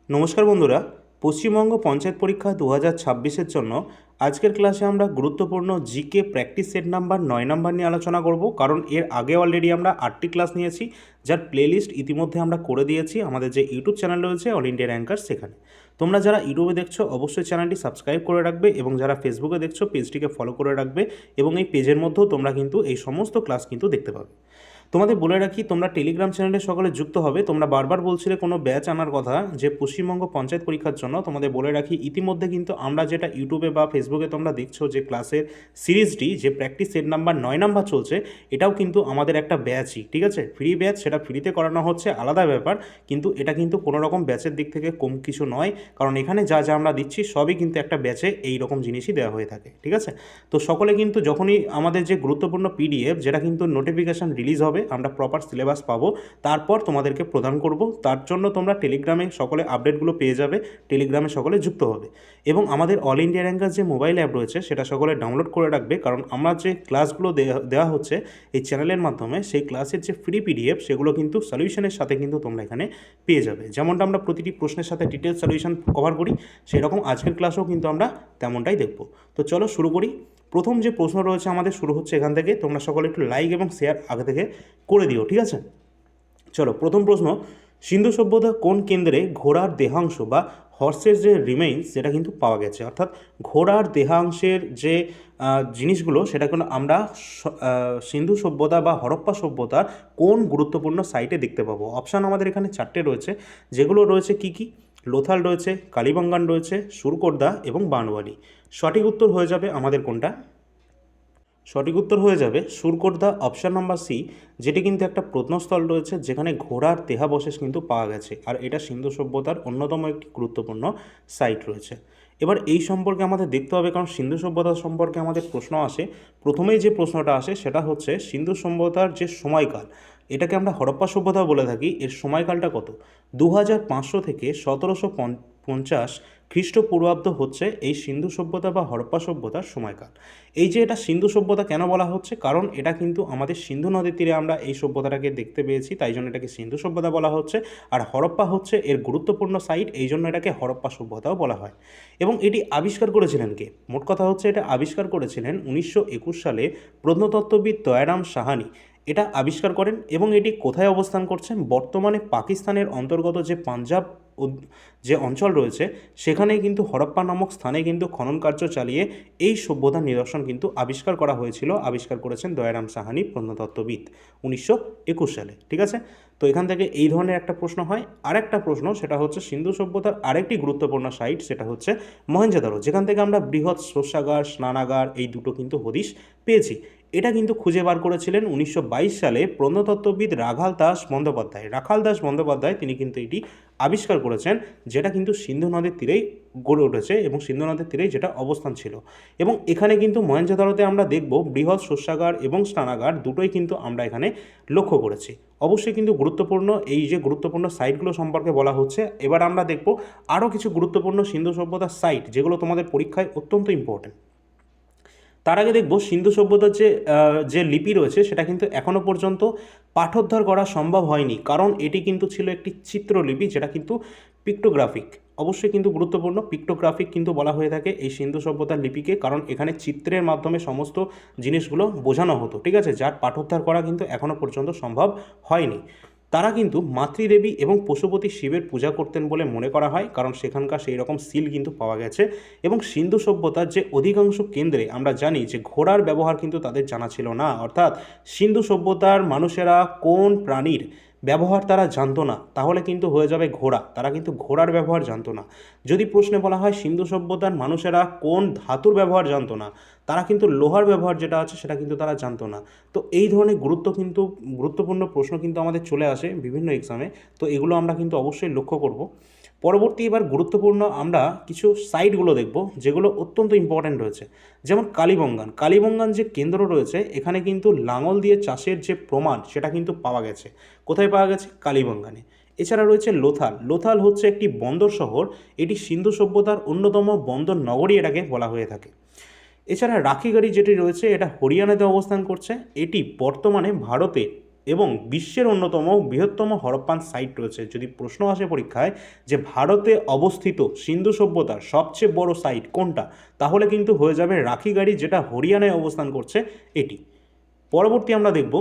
নমস্কার বন্ধুরা, পশ্চিমবঙ্গ পঞ্চায়েত পরীক্ষা 2026-এর জন্য আজকের ক্লাসে আমরা গুরুত্বপূর্ণ GK practice set number 9 number নিয়ে আলোচনা করব। কারণ এর আগে অলরেডি আমরা 8টি ক্লাস নিয়েছি, যার প্লেলিস্ট ইতিমধ্যে আমরা করে দিয়েছি আমাদের যে ইউটিউব চ্যানেল রয়েছে অল ইন্ডিয়া র্যাঙ্কার, সেখানে। তোমরা যারা ইউটিউবে দেখছো অবশ্যই চ্যানেলটি সাবস্ক্রাইব করে রাখবে, এবং যারা ফেসবুকে দেখছো পেজটিকে ফলো করে রাখবে, এবং এই পেজের মধ্যেও তোমরা কিন্তু এই সমস্ত ক্লাস কিন্তু দেখতে পাবে। তোমাদের বলে রাখি, তোমরা টেলিগ্রাম চ্যানেলে সকলে যুক্ত হবে। তোমরা বারবার বলছিলে কোনো ব্যাচ আনার কথা, যে পশ্চিমবঙ্গ পঞ্চায়েত পরীক্ষার জন্য। তোমাদের বলে রাখি, ইতিমধ্যে কিন্তু আমরা যেটা ইউটিউবে বা ফেসবুকে তোমরা দেখছো যে ক্লাসের সিরিজটি, যে প্র্যাকটিস সেট নাম্বার 9 নাম্বার চলছে, এটাও কিন্তু আমাদের একটা ব্যাচই, ঠিক আছে? ফ্রি ব্যাচ, সেটা ফ্রিতে করানো হচ্ছে, আলাদা ব্যাপার। কিন্তু এটা কিন্তু কোনো রকম ব্যাচের দিক থেকে কম কিছু নয়, কারণ এখানে যা যা আমরা দিচ্ছি সবই কিন্তু একটা ব্যাচে এই রকম জিনিসই দেওয়া হয়ে থাকে, ঠিক আছে? তো সকলে কিন্তু যখনই আমাদের যে গুরুত্বপূর্ণ পিডিএফ, যেটা কিন্তু নোটিফিকেশান রিলিজ হবে, আমরা প্রপার সিলেবাস পাবো, তারপর তোমাদেরকে প্রদান করব। তার জন্য তোমরা টেলিগ্রামে সকলে আপডেটগুলো পেয়ে যাবে, টেলিগ্রামে সকলে যুক্ত হবে। এবং আমাদের অল ইন্ডিয়া র্যাঙ্কার যে মোবাইল অ্যাপ রয়েছে সেটা সকলে ডাউনলোড করে রাখবে, কারণ আমরা যে ক্লাসগুলো দেওয়া হচ্ছে এই চ্যানেলের মাধ্যমে, সেই ক্লাসের যে ফ্রি পিডিএফ সেগুলো কিন্তু সলিউশনের সাথে কিন্তু তোমরা এখানে পেয়ে যাবে। যেমনটা আমরা প্রতিটি প্রশ্নের সাথে ডিটেলস সলিউশন কভার করি, সেরকম আজকের ক্লাসেও কিন্তু আমরা তেমনটাই দেখব। তো চলো শুরু করি। প্রথম যে প্রশ্ন রয়েছে আমাদের, শুরু হচ্ছে এখান থেকে। তোমরা সকলে একটু লাইক এবং শেয়ার আগে থেকে করে দিও, ঠিক আছে? চলো, প্রথম প্রশ্ন, সিন্ধু সভ্যতা কোন কেন্দ্রে ঘোড়ার দেহাংশ বা হর্সের যে রিমেইন্স সেটা কিন্তু পাওয়া গেছে? অর্থাৎ ঘোড়ার দেহাংশের যে জিনিসগুলো, সেটা কিন্তু আমরা সিন্ধু সভ্যতা বা হরপ্পা সভ্যতার কোন গুরুত্বপূর্ণ সাইটে দেখতে পাবো? অপশান আমাদের এখানে 4টে রয়েছে, যেগুলো রয়েছে কি কি? লোথাল রয়েছে, কালীবঙ্গান রয়েছে, সুরকোটদা এবং বানওয়ালি। সঠিক উত্তর হয়ে যাবে আমাদের কোনটা? সঠিক উত্তর হয়ে যাবে সুরকোটদা, অপশান নাম্বার সি, যেটি কিন্তু একটা প্রত্নস্থল রয়েছে যেখানে ঘোড়ার দেহাবশেষ কিন্তু পাওয়া গেছে, আর এটা সিন্ধু সভ্যতার অন্যতম একটি গুরুত্বপূর্ণ সাইট রয়েছে। এবার এই সম্পর্কে আমাদের দেখতে হবে, কারণ সিন্ধু সভ্যতা সম্পর্কে আমাদের প্রশ্ন আসে। প্রথমেই যে প্রশ্নটা আসে সেটা হচ্ছে সিন্ধু সভ্যতার যে সময়কাল, এটাকে আমরা হরপ্পা সভ্যতা বলে থাকি, এর সময়কালটা কত? 2500 থেকে 1750 খ্রিস্টপূর্বাব্দ হচ্ছে এই সিন্ধু সভ্যতা বা হরপ্পা সভ্যতার সময়কাল। এই যে এটা সিন্ধু সভ্যতা কেন বলা হচ্ছে? কারণ এটা কিন্তু আমাদের সিন্ধু নদীর তীরে আমরা এই সভ্যতাটাকে দেখতে পেয়েছি, তাই জন্য এটাকে সিন্ধু সভ্যতা বলা হচ্ছে। আর হরপ্পা হচ্ছে এর গুরুত্বপূর্ণ সাইট, এই জন্য এটাকে হরপ্পা সভ্যতাও বলা হয়। এবং এটি আবিষ্কার করেছিলেন কে? মোট কথা হচ্ছে এটা আবিষ্কার করেছিলেন 1921 সালে প্রত্নতত্ত্ববিদ দয়ারাম সাহানি। এটা আবিষ্কার করেন, এবং এটি কোথায় অবস্থান করছেন? বর্তমানে পাকিস্তানের অন্তর্গত যে পাঞ্জাব যে অঞ্চল রয়েছে, সেখানেই কিন্তু হরপ্পা নামক স্থানে কিন্তু খনন কার্য চালিয়ে এই সভ্যতার নিদর্শন কিন্তু আবিষ্কার করা হয়েছিল। আবিষ্কার করেছেন দয়ারাম সাহানি, প্রত্নতত্ত্ববিদ, 1921 সালে, ঠিক আছে? তো এখান থেকে এই ধরনের একটা প্রশ্ন হয়। আরেকটা প্রশ্ন, সেটা হচ্ছে সিন্ধু সভ্যতার আরেকটি গুরুত্বপূর্ণ সাইট, সেটা হচ্ছে মহেঞ্জোদারো, যেখান থেকে আমরা বৃহৎ শস্যাগার, স্নানাগার, এই দুটো কিন্তু হদিশ পেয়েছি। এটা কিন্তু খুঁজে বার করেছিলেন 1922 সালে প্রত্নতত্ত্ববিদ রাখাল দাস বন্দ্যোপাধ্যায়, তিনি কিন্তু এটি আবিষ্কার করেছেন, যেটা কিন্তু সিন্ধু নদের তীরেই গড়ে উঠেছে, এবং সিন্ধু নদের তীরেই যেটা অবস্থান ছিল। এবং এখানে কিন্তু মহেঞ্জোদারোতে আমরা দেখব বৃহৎ শস্যাগার এবং স্নানাগার দুটোই কিন্তু আমরা এখানে লক্ষ্য করেছি। অবশ্যই কিন্তু গুরুত্বপূর্ণ, এই যে গুরুত্বপূর্ণ সাইটগুলো সম্পর্কে বলা হচ্ছে। এবার আমরা দেখব আরও কিছু গুরুত্বপূর্ণ সিন্ধু সভ্যতার সাইট, যেগুলো তোমাদের পরীক্ষায় অত্যন্ত ইম্পর্টেন্ট। তার আগে দেখব সিন্ধু সভ্যতার যে লিপি রয়েছে, সেটা কিন্তু এখনও পর্যন্ত পাঠোদ্ধার করা সম্ভব হয়নি, কারণ এটি কিন্তু ছিল একটি চিত্রলিপি, যেটা কিন্তু পিক্টোগ্রাফিক। অবশ্যই কিন্তু গুরুত্বপূর্ণ, পিক্টোগ্রাফিক কিন্তু বলা হয়ে থাকে এই সিন্ধু সভ্যতার লিপিকে, কারণ এখানে চিত্রের মাধ্যমে সমস্ত জিনিসগুলো বোঝানো হতো, ঠিক আছে? যার পাঠোদ্ধার করা কিন্তু এখনও পর্যন্ত সম্ভব হয়নি। তারা কিন্তু মাতৃদেবী এবং পশুপতি শিবের পূজা করতেন বলে মনে করা হয়, কারণ সেখানকার সেই রকম সিল কিন্তু পাওয়া গেছে। এবং সিন্ধু সভ্যতার যে অধিকাংশ কেন্দ্রে আমরা জানি যে ঘোড়ার ব্যবহার কিন্তু তাদের জানা ছিল না, অর্থাৎ সিন্ধু সভ্যতার মানুষেরা কোন প্রাণীর ব্যবহার তারা জানতো না, তাহলে কিন্তু হয়ে যাবে ঘোড়া। তারা কিন্তু ঘোড়ার ব্যবহার জানতো না। যদি প্রশ্নে বলা হয় সিন্ধু সভ্যতার মানুষেরা কোন ধাতুর ব্যবহার জানতো না, তারা কিন্তু লোহার ব্যবহার যেটা আছে সেটা কিন্তু তারা জানতো না। তো এই ধরনের গুরুত্বপূর্ণ প্রশ্ন কিন্তু আমাদের চলে আসে বিভিন্ন এক্সামে, তো এগুলো আমরা কিন্তু অবশ্যই লক্ষ্য করব। পরবর্তী এবার গুরুত্বপূর্ণ আমরা কিছু সাইটগুলো দেখব, যেগুলো অত্যন্ত ইম্পর্ট্যান্ট রয়েছে। যেমন কালীবঙ্গান যে কেন্দ্র রয়েছে, এখানে কিন্তু লাঙল দিয়ে চাষের যে প্রমাণ, সেটা কিন্তু পাওয়া গেছে। কোথায় পাওয়া গেছে? কালীবঙ্গানে। এছাড়া রয়েছে লোথাল হচ্ছে একটি বন্দর শহর, এটি সিন্ধু সভ্যতার অন্যতম বন্দর নগরী এটাকে বলা হয়ে থাকে। এছাড়া রাখিগাড়ি যেটি রয়েছে, এটা হরিয়ানাতে অবস্থান করছে, এটি বর্তমানে ভারতে এবং বিশ্বের অন্যতম বৃহত্তম হরপ্পান সাইট রয়েছে। যদি প্রশ্ন আসে পরীক্ষায় যে ভারতে অবস্থিত সিন্ধু সভ্যতার সবচেয়ে বড় সাইট কোনটা, তাহলে কিন্তু হয়ে যাবে রাখিগাড়ি, যেটা হরিয়ানায় অবস্থান করছে এটি। পরবর্তী আমরা দেখব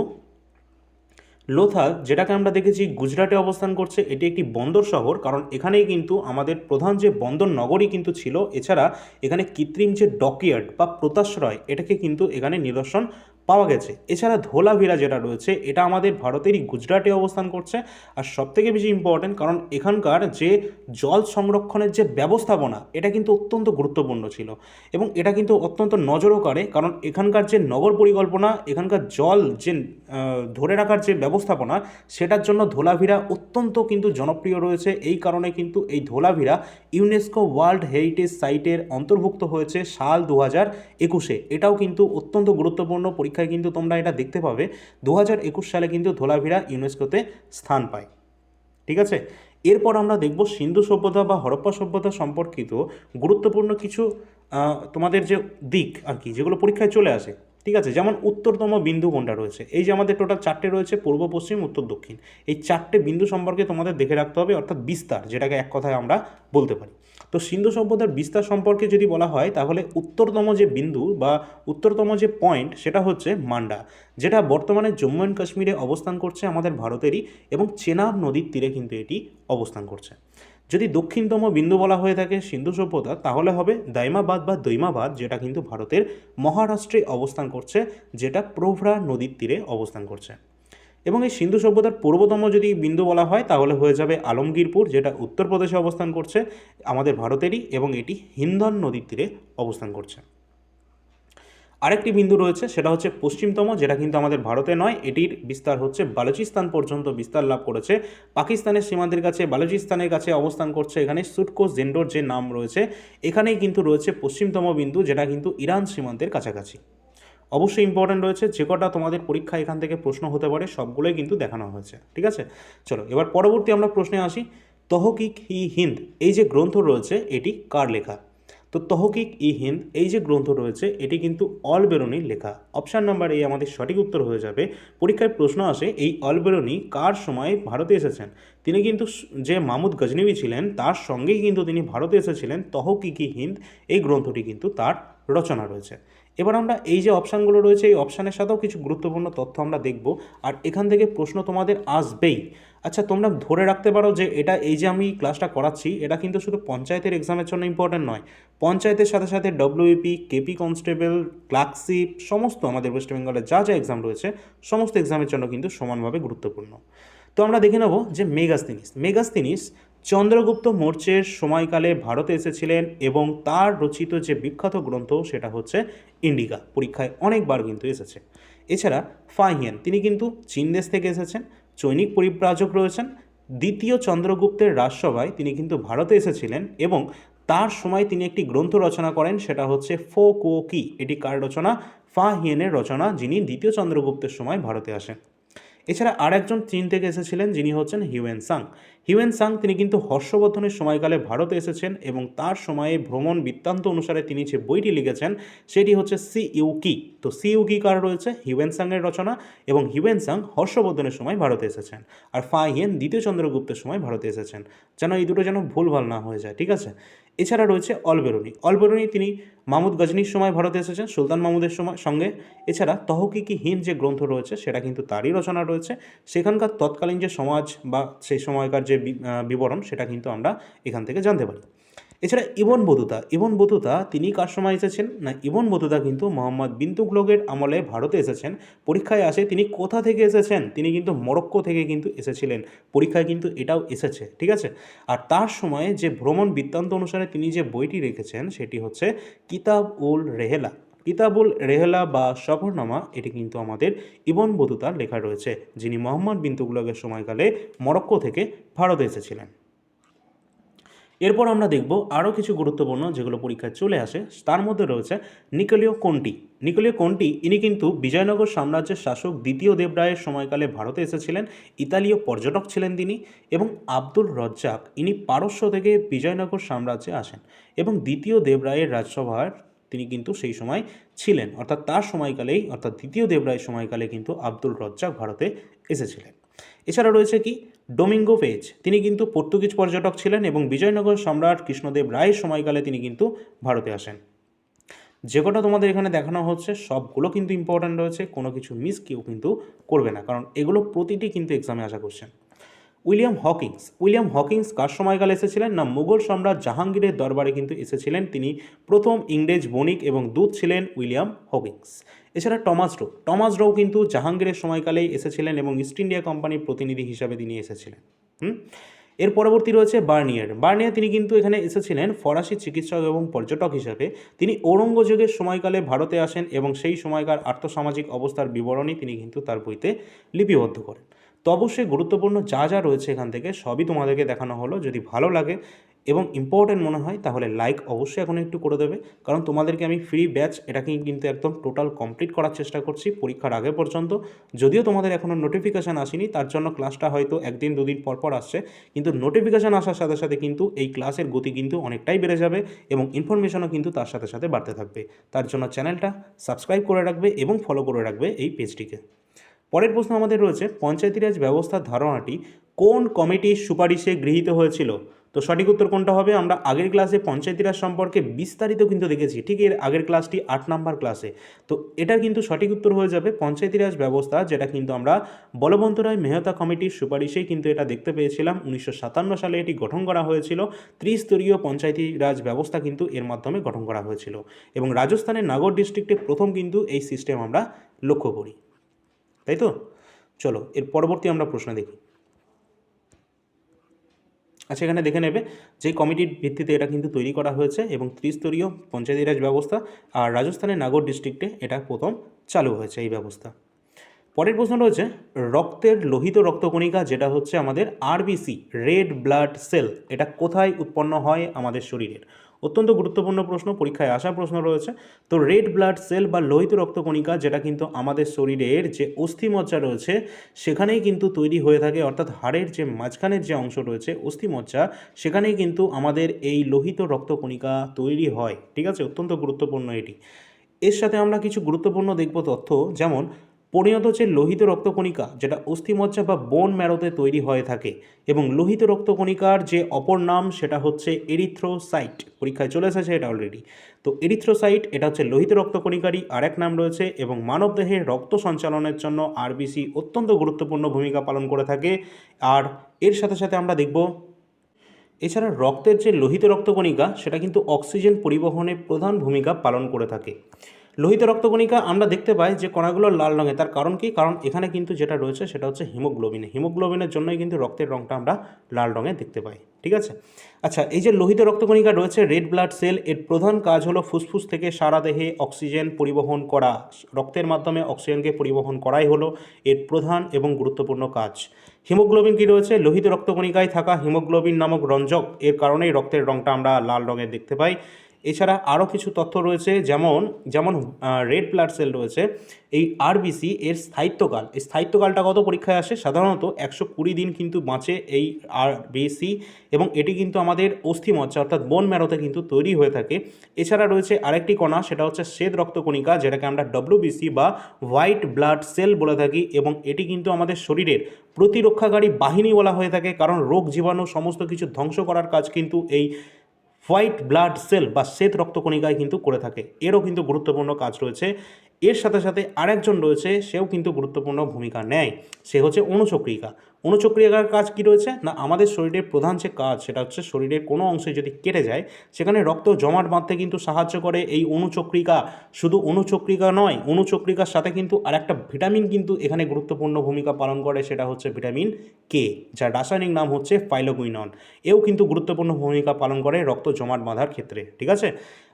লোথাল, যেটাকে আমরা দেখেছি গুজরাটে অবস্থান করছে। এটি একটি বন্দর শহর, কারণ এখানেই কিন্তু আমাদের প্রধান যে বন্দর নগরী কিন্তু ছিল। এছাড়া এখানে কৃত্রিম যে ডকইয়ার্ড বা পোতাশ্রয়, এটাকে কিন্তু এখানে নিদর্শন পাওয়া গেছে। এছাড়া ধোলাভিরা যেটা রয়েছে, এটা আমাদের ভারতেরই গুজরাটে অবস্থান করছে। আর সবথেকে বেশি ইম্পর্ট্যান্ট, কারণ এখানকার যে জল সংরক্ষণের যে ব্যবস্থাপনা, এটা কিন্তু অত্যন্ত গুরুত্বপূর্ণ ছিল এবং এটা কিন্তু অত্যন্ত নজরও কাড়ে, কারণ এখানকার যে নগর পরিকল্পনা, এখানকার জল যে ধরে রাখার যে ব্যবস্থাপনা, সেটার জন্য ধোলাভিরা অত্যন্ত কিন্তু জনপ্রিয় রয়েছে। এই কারণে কিন্তু এই ধোলাভিরা ইউনেস্কো ওয়ার্ল্ড হেরিটেজ সাইটের অন্তর্ভুক্ত হয়েছে সাল 2021-এ। এটাও কিন্তু অত্যন্ত গুরুত্বপূর্ণ, পরীক্ষায় কিন্তু তোমরা এটা দেখতে পাবে। 2021 সালে কিন্তু ধোলাভিরা ইউনেস্কোতে স্থান পায়। ঠিক আছে, এরপর আমরা দেখব সিন্ধু সভ্যতা বা হরপ্পা সভ্যতা সম্পর্কিত গুরুত্বপূর্ণ কিছু তোমাদের যে দিক আর কি, যেগুলো পরীক্ষায় চলে আসে। ঠিক আছে, যেমন উত্তরতম বিন্দু কোনটা রয়েছে। এই যে আমাদের টোটাল 4টে রয়েছে, পূর্ব, পশ্চিম, উত্তর, দক্ষিণ। এই 4টে বিন্দু সম্পর্কে তোমাদের দেখে রাখতে হবে, অর্থাৎ বিস্তার, যেটাকে এক কথায় আমরা বলতে পারি। তো সিন্ধু সভ্যতার বিস্তার সম্পর্কে যদি বলা হয়, তাহলে উত্তরতম যে বিন্দু বা উত্তরতম যে পয়েন্ট, সেটা হচ্ছে মান্ডা, যেটা বর্তমানে জম্মু অ্যান্ড কাশ্মীরে অবস্থান করছে, আমাদের ভারতেরই, এবং চেনাব নদীর তীরে কিন্তু এটি অবস্থান করছে। যদি দক্ষিণতম বিন্দু বলা হয়ে থাকে সিন্ধু সভ্যতা, তাহলে হবে দাইমাবাদ বা দৈমাবাদ, যেটা কিন্তু ভারতের মহারাষ্ট্রে অবস্থান করছে, যেটা প্রভরা নদীর তীরে অবস্থান করছে। এবং এই সিন্ধু সভ্যতার পূর্বতম যদি বিন্দু বলা হয়, তাহলে হয়ে যাবে আলমগীরপুর, যেটা উত্তরপ্রদেশে অবস্থান করছে, আমাদের ভারতেরই, এবং এটি হিন্দন নদীর তীরে অবস্থান করছে। আরেকটি বিন্দু রয়েছে, সেটা হচ্ছে পশ্চিমতম, যেটা কিন্তু আমাদের ভারতে নয়, এটির বিস্তার হচ্ছে বালুচিস্তান পর্যন্ত বিস্তার লাভ করেছে। পাকিস্তানের সীমান্তের কাছে, বালুচিস্তানের কাছে অবস্থান করছে। এখানে সুটকো জেন্ডোর যে নাম রয়েছে, এখানেই কিন্তু রয়েছে পশ্চিমতম বিন্দু, যেটা কিন্তু ইরান সীমান্তের কাছাকাছি। অবশ্যই ইম্পর্টেন্ট রয়েছে, যে কটা তোমাদের পরীক্ষা এখান থেকে প্রশ্ন হতে পারে, সবগুলোই কিন্তু দেখানো হয়েছে। ঠিক আছে, চলো এবার পরবর্তী আমরা প্রশ্নে আসি। তহকিক ই হিন্দ, এই যে গ্রন্থ রয়েছে, এটি কার লেখা? তো তহকিক ই হিন্দ, এই যে গ্রন্থ রয়েছে, এটি কিন্তু অল বেরুনির লেখা। অপশান নাম্বার এ আমাদের সঠিক উত্তর হয়ে যাবে। পরীক্ষায় প্রশ্ন আসে, এই অল বেরুনি কার সময় ভারতে এসেছেন? তিনি কিন্তু যে মাহমুদ গজনবী ছিলেন, তার সঙ্গেই কিন্তু তিনি ভারতে এসেছিলেন। তহকিক ই হিন্দ, এই গ্রন্থটি কিন্তু তার রচনা রয়েছে। এবার আমরা এই যে অপশানগুলো রয়েছে, এই অপশানের সাথেও কিছু গুরুত্বপূর্ণ তথ্য আমরা দেখব, আর এখান থেকে প্রশ্ন তোমাদের আসবেই। আচ্ছা, তোমরা ধরে রাখতে পারো যে এটা, এই যে আমি ক্লাসটা করাচ্ছি, এটা কিন্তু শুধু পঞ্চায়েতের এক্সামের জন্য ইম্পর্ট্যান্ট নয়। পঞ্চায়েতের সাথে সাথে ডব্লিউপি, কেপি কনস্টেবল, ক্লার্কশিপ, সমস্ত আমাদের ওয়েস্ট বেঙ্গলের যা যা এক্সাম রয়েছে, সমস্ত এক্সামের জন্য কিন্তু সমানভাবে গুরুত্বপূর্ণ। তো আমরা দেখে নেব যে মেগাস্তিনিস চন্দ্রগুপ্ত মৌর্যের সময়কালে ভারতে এসেছিলেন, এবং তার রচিত যে বিখ্যাত গ্রন্থ, সেটা হচ্ছে ইন্ডিকা। পরীক্ষায় অনেকবার কিন্তু এসেছে। এছাড়া ফাহিয়ান, তিনি কিন্তু চীন দেশ থেকে এসেছেন, চৈনিক পরিব্রাজক রয়েছেন। দ্বিতীয় চন্দ্রগুপ্তের রাজসভায় তিনি কিন্তু ভারতে এসেছিলেন, এবং তার সময় তিনি একটি গ্রন্থ রচনা করেন, সেটা হচ্ছে ফো কো কি। এটি কার রচনা? ফাহিয়ানের রচনা, যিনি দ্বিতীয় চন্দ্রগুপ্তের সময় ভারতে আসেন। এছাড়া আর একজন চীন থেকে এসেছিলেন, যিনি হচ্ছেন হিউয়েন সাং, তিনি কিন্তু হর্ষবর্ধনের সময়কালে ভারতে এসেছেন, এবং তার সময়ে ভ্রমণ বৃত্তান্ত অনুসারে তিনি যে বইটি লিখেছেন, সেটি হচ্ছে সিইউকি। তো সিইউকি কার রয়েছে? হিউয়েন সাংয়ের রচনা, এবং হিউয়েন সাং হর্ষবর্ধনের সময় ভারতে এসেছেন, আর ফাহিয়েন দ্বিতীয় চন্দ্রগুপ্তের সময় ভারতে এসেছেন। যেন এই দুটো যেন ভুলভাল না হয়ে যায়। ঠিক আছে, এছাড়া রয়েছে অলবেরুনি, তিনি মাহমুদ গজনির সময় ভারতে এসেছেন, সুলতান মাহমুদের সঙ্গে। এছাড়া তহকিকি হিন্দ যে গ্রন্থ রয়েছে, সেটা কিন্তু তারই রচনা রয়েছে। সেখানকার তৎকালীন যে সমাজ বা সেই সময়কার যে বিবরণ, সেটা কিন্তু আমরা এখান থেকে জানতে পারি। এছাড়া ইবন বতুতা তিনি কার সময় এসেছেন? না, ইবন বতুতা কিন্তু মোহাম্মদ বিন তুগলকের আমলে ভারতে এসেছেন। পরীক্ষায় আসে তিনি কোথা থেকে এসেছেন? তিনি কিন্তু মরক্কো থেকে কিন্তু এসেছিলেন। পরীক্ষায় কিন্তু এটাও এসেছে। ঠিক আছে, আর তার সময়ে যে ভ্রমণ বৃত্তান্ত অনুসারে তিনি যে বইটি রেখেছেন, সেটি হচ্ছে কিতাবুল রেহেলা বা সফরনামা। এটি কিন্তু আমাদের ইবন বতুতার লেখা রয়েছে, যিনি মোহাম্মদ বিন তুগলকের সময়কালে মরক্কো থেকে ভারতে এসেছিলেন। এরপর আমরা দেখব আরও কিছু গুরুত্বপূর্ণ, যেগুলো পরীক্ষায় চলে আসে। তার মধ্যে রয়েছে নিকোলিও কোন্টি, ইনি কিন্তু বিজয়নগর সাম্রাজ্যের শাসক দ্বিতীয় দেবরায়ের সময়কালে ভারতে এসেছিলেন। ইতালীয় পর্যটক ছিলেন তিনি। এবং আব্দুল রজ্জাক, ইনি পারস্য থেকে বিজয়নগর সাম্রাজ্যে আসেন, এবং দ্বিতীয় দেবরায়ের রাজসভার তিনি কিন্তু সেই সময় ছিলেন, অর্থাৎ তার সময়কালেই, অর্থাৎ দ্বিতীয় দেবরায়ের সময়কালে কিন্তু আব্দুল রজ্জাক ভারতে এসেছিলেন। এছাড়া রয়েছে কি ডোমিঙ্গো পেজ, তিনি কিন্তু পর্তুগিজ পর্যটক ছিলেন এবং বিজয়নগর সম্রাট কৃষ্ণদেব রায়ের সময়কালে তিনি কিন্তু ভারতে আসেন। যে কটা তোমাদের এখানে দেখানো হচ্ছে সবগুলো কিন্তু ইম্পর্ট্যান্ট রয়েছে, কোনো কিছু মিস কেউ কিন্তু করবে না, কারণ এগুলো প্রতিটি কিন্তু এক্সামে আসা কোশ্চেন। উইলিয়াম হকিংস কার সময়কালে এসেছিলেন? না, মুঘল সম্রাট জাহাঙ্গীরের দরবারে কিন্তু এসেছিলেন। তিনি প্রথম ইংরেজ বণিক এবং দূত ছিলেন উইলিয়াম হকিংস। এছাড়া টমাস রো কিন্তু জাহাঙ্গীরের সময়কালেই এসেছিলেন এবং ইস্ট ইন্ডিয়া কোম্পানির প্রতিনিধি হিসাবে তিনি এসেছিলেন। এর পরবর্তী রয়েছে বার্নিয়ার, তিনি কিন্তু এখানে এসেছিলেন ফরাসি চিকিৎসক এবং পর্যটক হিসাবে। তিনি ঔরঙ্গজেবের সময়কালে ভারতে আসেন এবং সেই সময়কার আর্থসামাজিক অবস্থার বিবরণী তিনি কিন্তু তার বইতে লিপিবদ্ধ করেন। তো অবশ্যই গুরুত্বপূর্ণ যা যা রয়েছে এখান থেকে সবই তোমাদেরকে দেখানো হলো। যদি ভালো লাগে এবং ইম্পর্টেন্ট মনে হয় তাহলে লাইক অবশ্যই এখন একটু করে দেবে, কারণ তোমাদেরকে আমি ফ্রি ব্যাচ এটাকে কিন্তু একদম টোটাল কমপ্লিট করার চেষ্টা করছি পরীক্ষার আগে পর্যন্ত। যদিও তোমাদের এখনও নোটিফিকেশান আসেনি, তার জন্য ক্লাসটা হয়তো একদিন দুদিন পর আসছে, কিন্তু নোটিফিকেশান আসার সাথে সাথে কিন্তু এই ক্লাসের গতি কিন্তু অনেকটাই বেড়ে যাবে এবং ইনফরমেশনও কিন্তু তার সাথে সাথে বাড়তে থাকবে। তার জন্য চ্যানেলটা সাবস্ক্রাইব করে রাখবে এবং ফলো করে রাখবে এই পেজটিকে। পরের প্রশ্ন আমাদের রয়েছে, পঞ্চায়েতি রাজ ব্যবস্থার ধারণাটি কোন কমিটির সুপারিশে গৃহীত হয়েছিল? তো সঠিক উত্তর কোনটা হবে? আমরা আগের ক্লাসে পঞ্চায়েতি রাজ সম্পর্কে বিস্তারিত কিন্তু দেখেছি, ঠিক এর আগের ক্লাসটি 8 নম্বর ক্লাসে। তো এটার কিন্তু সঠিক উত্তর হয়ে যাবে পঞ্চায়েতি রাজ ব্যবস্থা, যেটা কিন্তু আমরা বলবন্ত রায় মেহতা কমিটির সুপারিশেই কিন্তু এটা দেখতে পেয়েছিলাম। 1957 সালে এটি গঠন করা হয়েছিল। ত্রিস্তরীয় পঞ্চায়েতি রাজ ব্যবস্থা কিন্তু এর মাধ্যমে গঠন করা হয়েছিল এবং রাজস্থানের নাগর ডিস্ট্রিক্টে প্রথম কিন্তু এই সিস্টেম আমরা লক্ষ্য করি, তাই তো? চলো এর পরবর্তী আমরা প্রশ্ন দেখি। আচ্ছা, এখানে দেখে নেবে যে কমিটির ভিত্তিতে এটা কিন্তু তৈরি করা হয়েছে এবং ত্রিস্তরীয় পঞ্চায়েতি রাজ ব্যবস্থা, আর রাজস্থানের নাগর ডিস্ট্রিক্টে এটা প্রথম চালু হয়েছে এই ব্যবস্থা। পরের প্রশ্ন রয়েছে, রক্তের লোহিত রক্তকণিকা যেটা হচ্ছে আমাদের আরবিসি, রেড ব্লাড সেল, এটা কোথায় উৎপন্ন হয় আমাদের শরীরের? অত্যন্ত গুরুত্বপূর্ণ প্রশ্ন, পরীক্ষায় আসা প্রশ্ন রয়েছে। তো রেড ব্লাড সেল বা লোহিত রক্তকণিকা যেটা কিন্তু আমাদের শরীরের যে অস্থিমজ্জা রয়েছে সেখানেই কিন্তু তৈরি হয়ে থাকে, অর্থাৎ হাড়ের যে মাঝখানের যে অংশ রয়েছে অস্থিমজ্জা, সেখানেই কিন্তু আমাদের এই লোহিত রক্তকণিকা তৈরি হয়, ঠিক আছে? অত্যন্ত গুরুত্বপূর্ণ এটি। এর সাথে আমরা কিছু গুরুত্বপূর্ণ দেখব তথ্য, যেমন পরিণত যে লোহিত রক্তকণিকা যেটা অস্থিমজ্জা বা বোন ম্যারোতে তৈরি হয়ে থাকে, এবং লোহিত রক্তকণিকার যে অপর নাম সেটা হচ্ছে এরিথ্রোসাইট, পরীক্ষায় চলে এসেছে এটা অলরেডি। তো এরিথ্রোসাইট এটা হচ্ছে লোহিত রক্তকণিকারই আরেক নাম রয়েছে এবং মানবদেহে রক্ত সঞ্চালনের জন্য আরবিসি অত্যন্ত গুরুত্বপূর্ণ ভূমিকা পালন করে থাকে। আর এর সাথে সাথে আমরা দেখব এছাড়া রক্তের যে লোহিত রক্তকণিকা সেটা কিন্তু অক্সিজেন পরিবহনে প্রধান ভূমিকা পালন করে থাকে। লোহিত রক্তকণিকা আমরা দেখতে পাই যে কণাগুলো লাল রঙের, তার কারণ কি? কারণ এখানে কিন্তু যেটা রয়েছে সেটা হচ্ছে হিমোগ্লোবিনের জন্যই কিন্তু রক্তের রঙটা আমরা লাল রঙে দেখতে পাই, ঠিক আছে? আচ্ছা, এই যে লোহিত রক্তকণিকা রয়েছে রেড ব্লাড সেল, এর প্রধান কাজ হলো ফুসফুস থেকে সারা দেহে অক্সিজেন পরিবহন করা, রক্তের মাধ্যমে অক্সিজেনকে পরিবহন করাই হলো এর প্রধান এবং গুরুত্বপূর্ণ কাজ। হিমোগ্লোবিন কি রয়েছে? লোহিত রক্তকণিকায় থাকা হিমোগ্লোবিন নামক রঞ্জক, এর কারণেই রক্তের রঙটা আমরা লাল রঙের দেখতে পাই। এছাড়া আরও কিছু তথ্য রয়েছে, যেমন যেমন রেড ব্লাড সেল রয়েছে, এই আরবিসি এর স্থায়িত্বকাল, এই স্থায়িত্বকালটা কত পরীক্ষায় আসে? সাধারণত 120 দিন কিন্তু বাঁচে এই আরবিসি, এবং এটি কিন্তু আমাদের অস্থিমজ্জা অর্থাৎ বোন ম্যারোতে কিন্তু তৈরি হয়ে থাকে। এছাড়া রয়েছে আরেকটি কণা, সেটা হচ্ছে শ্বেত রক্তকণিকা, যেটাকে আমরা ডব্লিউবিসি বা হোয়াইট ব্লাড সেল বলে থাকি, এবং এটি কিন্তু আমাদের শরীরের প্রতিরক্ষাকারী বাহিনী বলা হয়ে থাকে, কারণ রোগ জীবাণু সমস্ত কিছু ধ্বংস করার কাজ কিন্তু এই হোয়াইট ব্লাড সেল বা শ্বেত রক্তকণিকায় কিন্তু করে থাকে। এরও কিন্তু গুরুত্বপূর্ণ কাজ রয়েছে। এর সাথে সাথে আরেকজন রয়েছে, সেও কিন্তু গুরুত্বপূর্ণ ভূমিকা নেয়, সে হচ্ছে অণুচক্রিকা। অণুচক্রিকার কাজ কি রয়েছে? না, আমাদের শরীরের প্রধান যে কাজ সেটা হচ্ছে শরীরের কোনো অংশে যদি কেটে যায় সেখানে রক্ত জমাট বাঁধতে কিন্তু সাহায্য করে এই অণুচক্রিকা। শুধু অণুচক্রিকা নয়, অণুচক্রিকার সাথে কিন্তু আরেকটা ভিটামিন কিন্তু এখানে গুরুত্বপূর্ণ ভূমিকা পালন করে, সেটা হচ্ছে ভিটামিন কে, যার রাসায়নিক নাম হচ্ছে ফাইলোকুইনন। এও কিন্তু গুরুত্বপূর্ণ ভূমিকা পালন করে রক্ত জমাট বাঁধার ক্ষেত্রে, ঠিক আছে?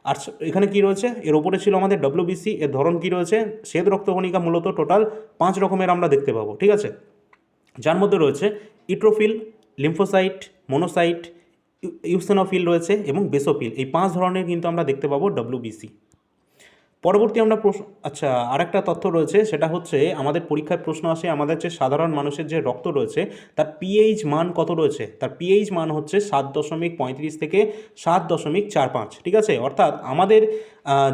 আর এখানে কি রয়েছে? এর ওপরে ছিল আমাদের ডব্লিউবিসি, এর ধরন কি রয়েছে? শ্বেত রক্তকণিকা মূলত টোটাল 5 রকমের আমরা দেখতে পাবো, ঠিক আছে? যার মধ্যে রয়েছে ইট্রোফিল, লিম্ফোসাইট, মোনোসাইট, ইউসিনোফিল রয়েছে এবং বেসোফিল, এই 5 ধরনের কিন্তু আমরা দেখতে পাবো ডব্লিউবিসি। পরবর্তী আমরা প্রশ্ন, আচ্ছা, আরেকটা তথ্য রয়েছে, সেটা হচ্ছে আমাদের পরীক্ষায় প্রশ্ন আসে আমাদের যে সাধারণ মানুষের যে রক্ত রয়েছে তার পিএইচ মান কত রয়েছে। তার পিএইচ মান হচ্ছে 7.35 থেকে 7.45, ঠিক আছে। অর্থাৎ আমাদের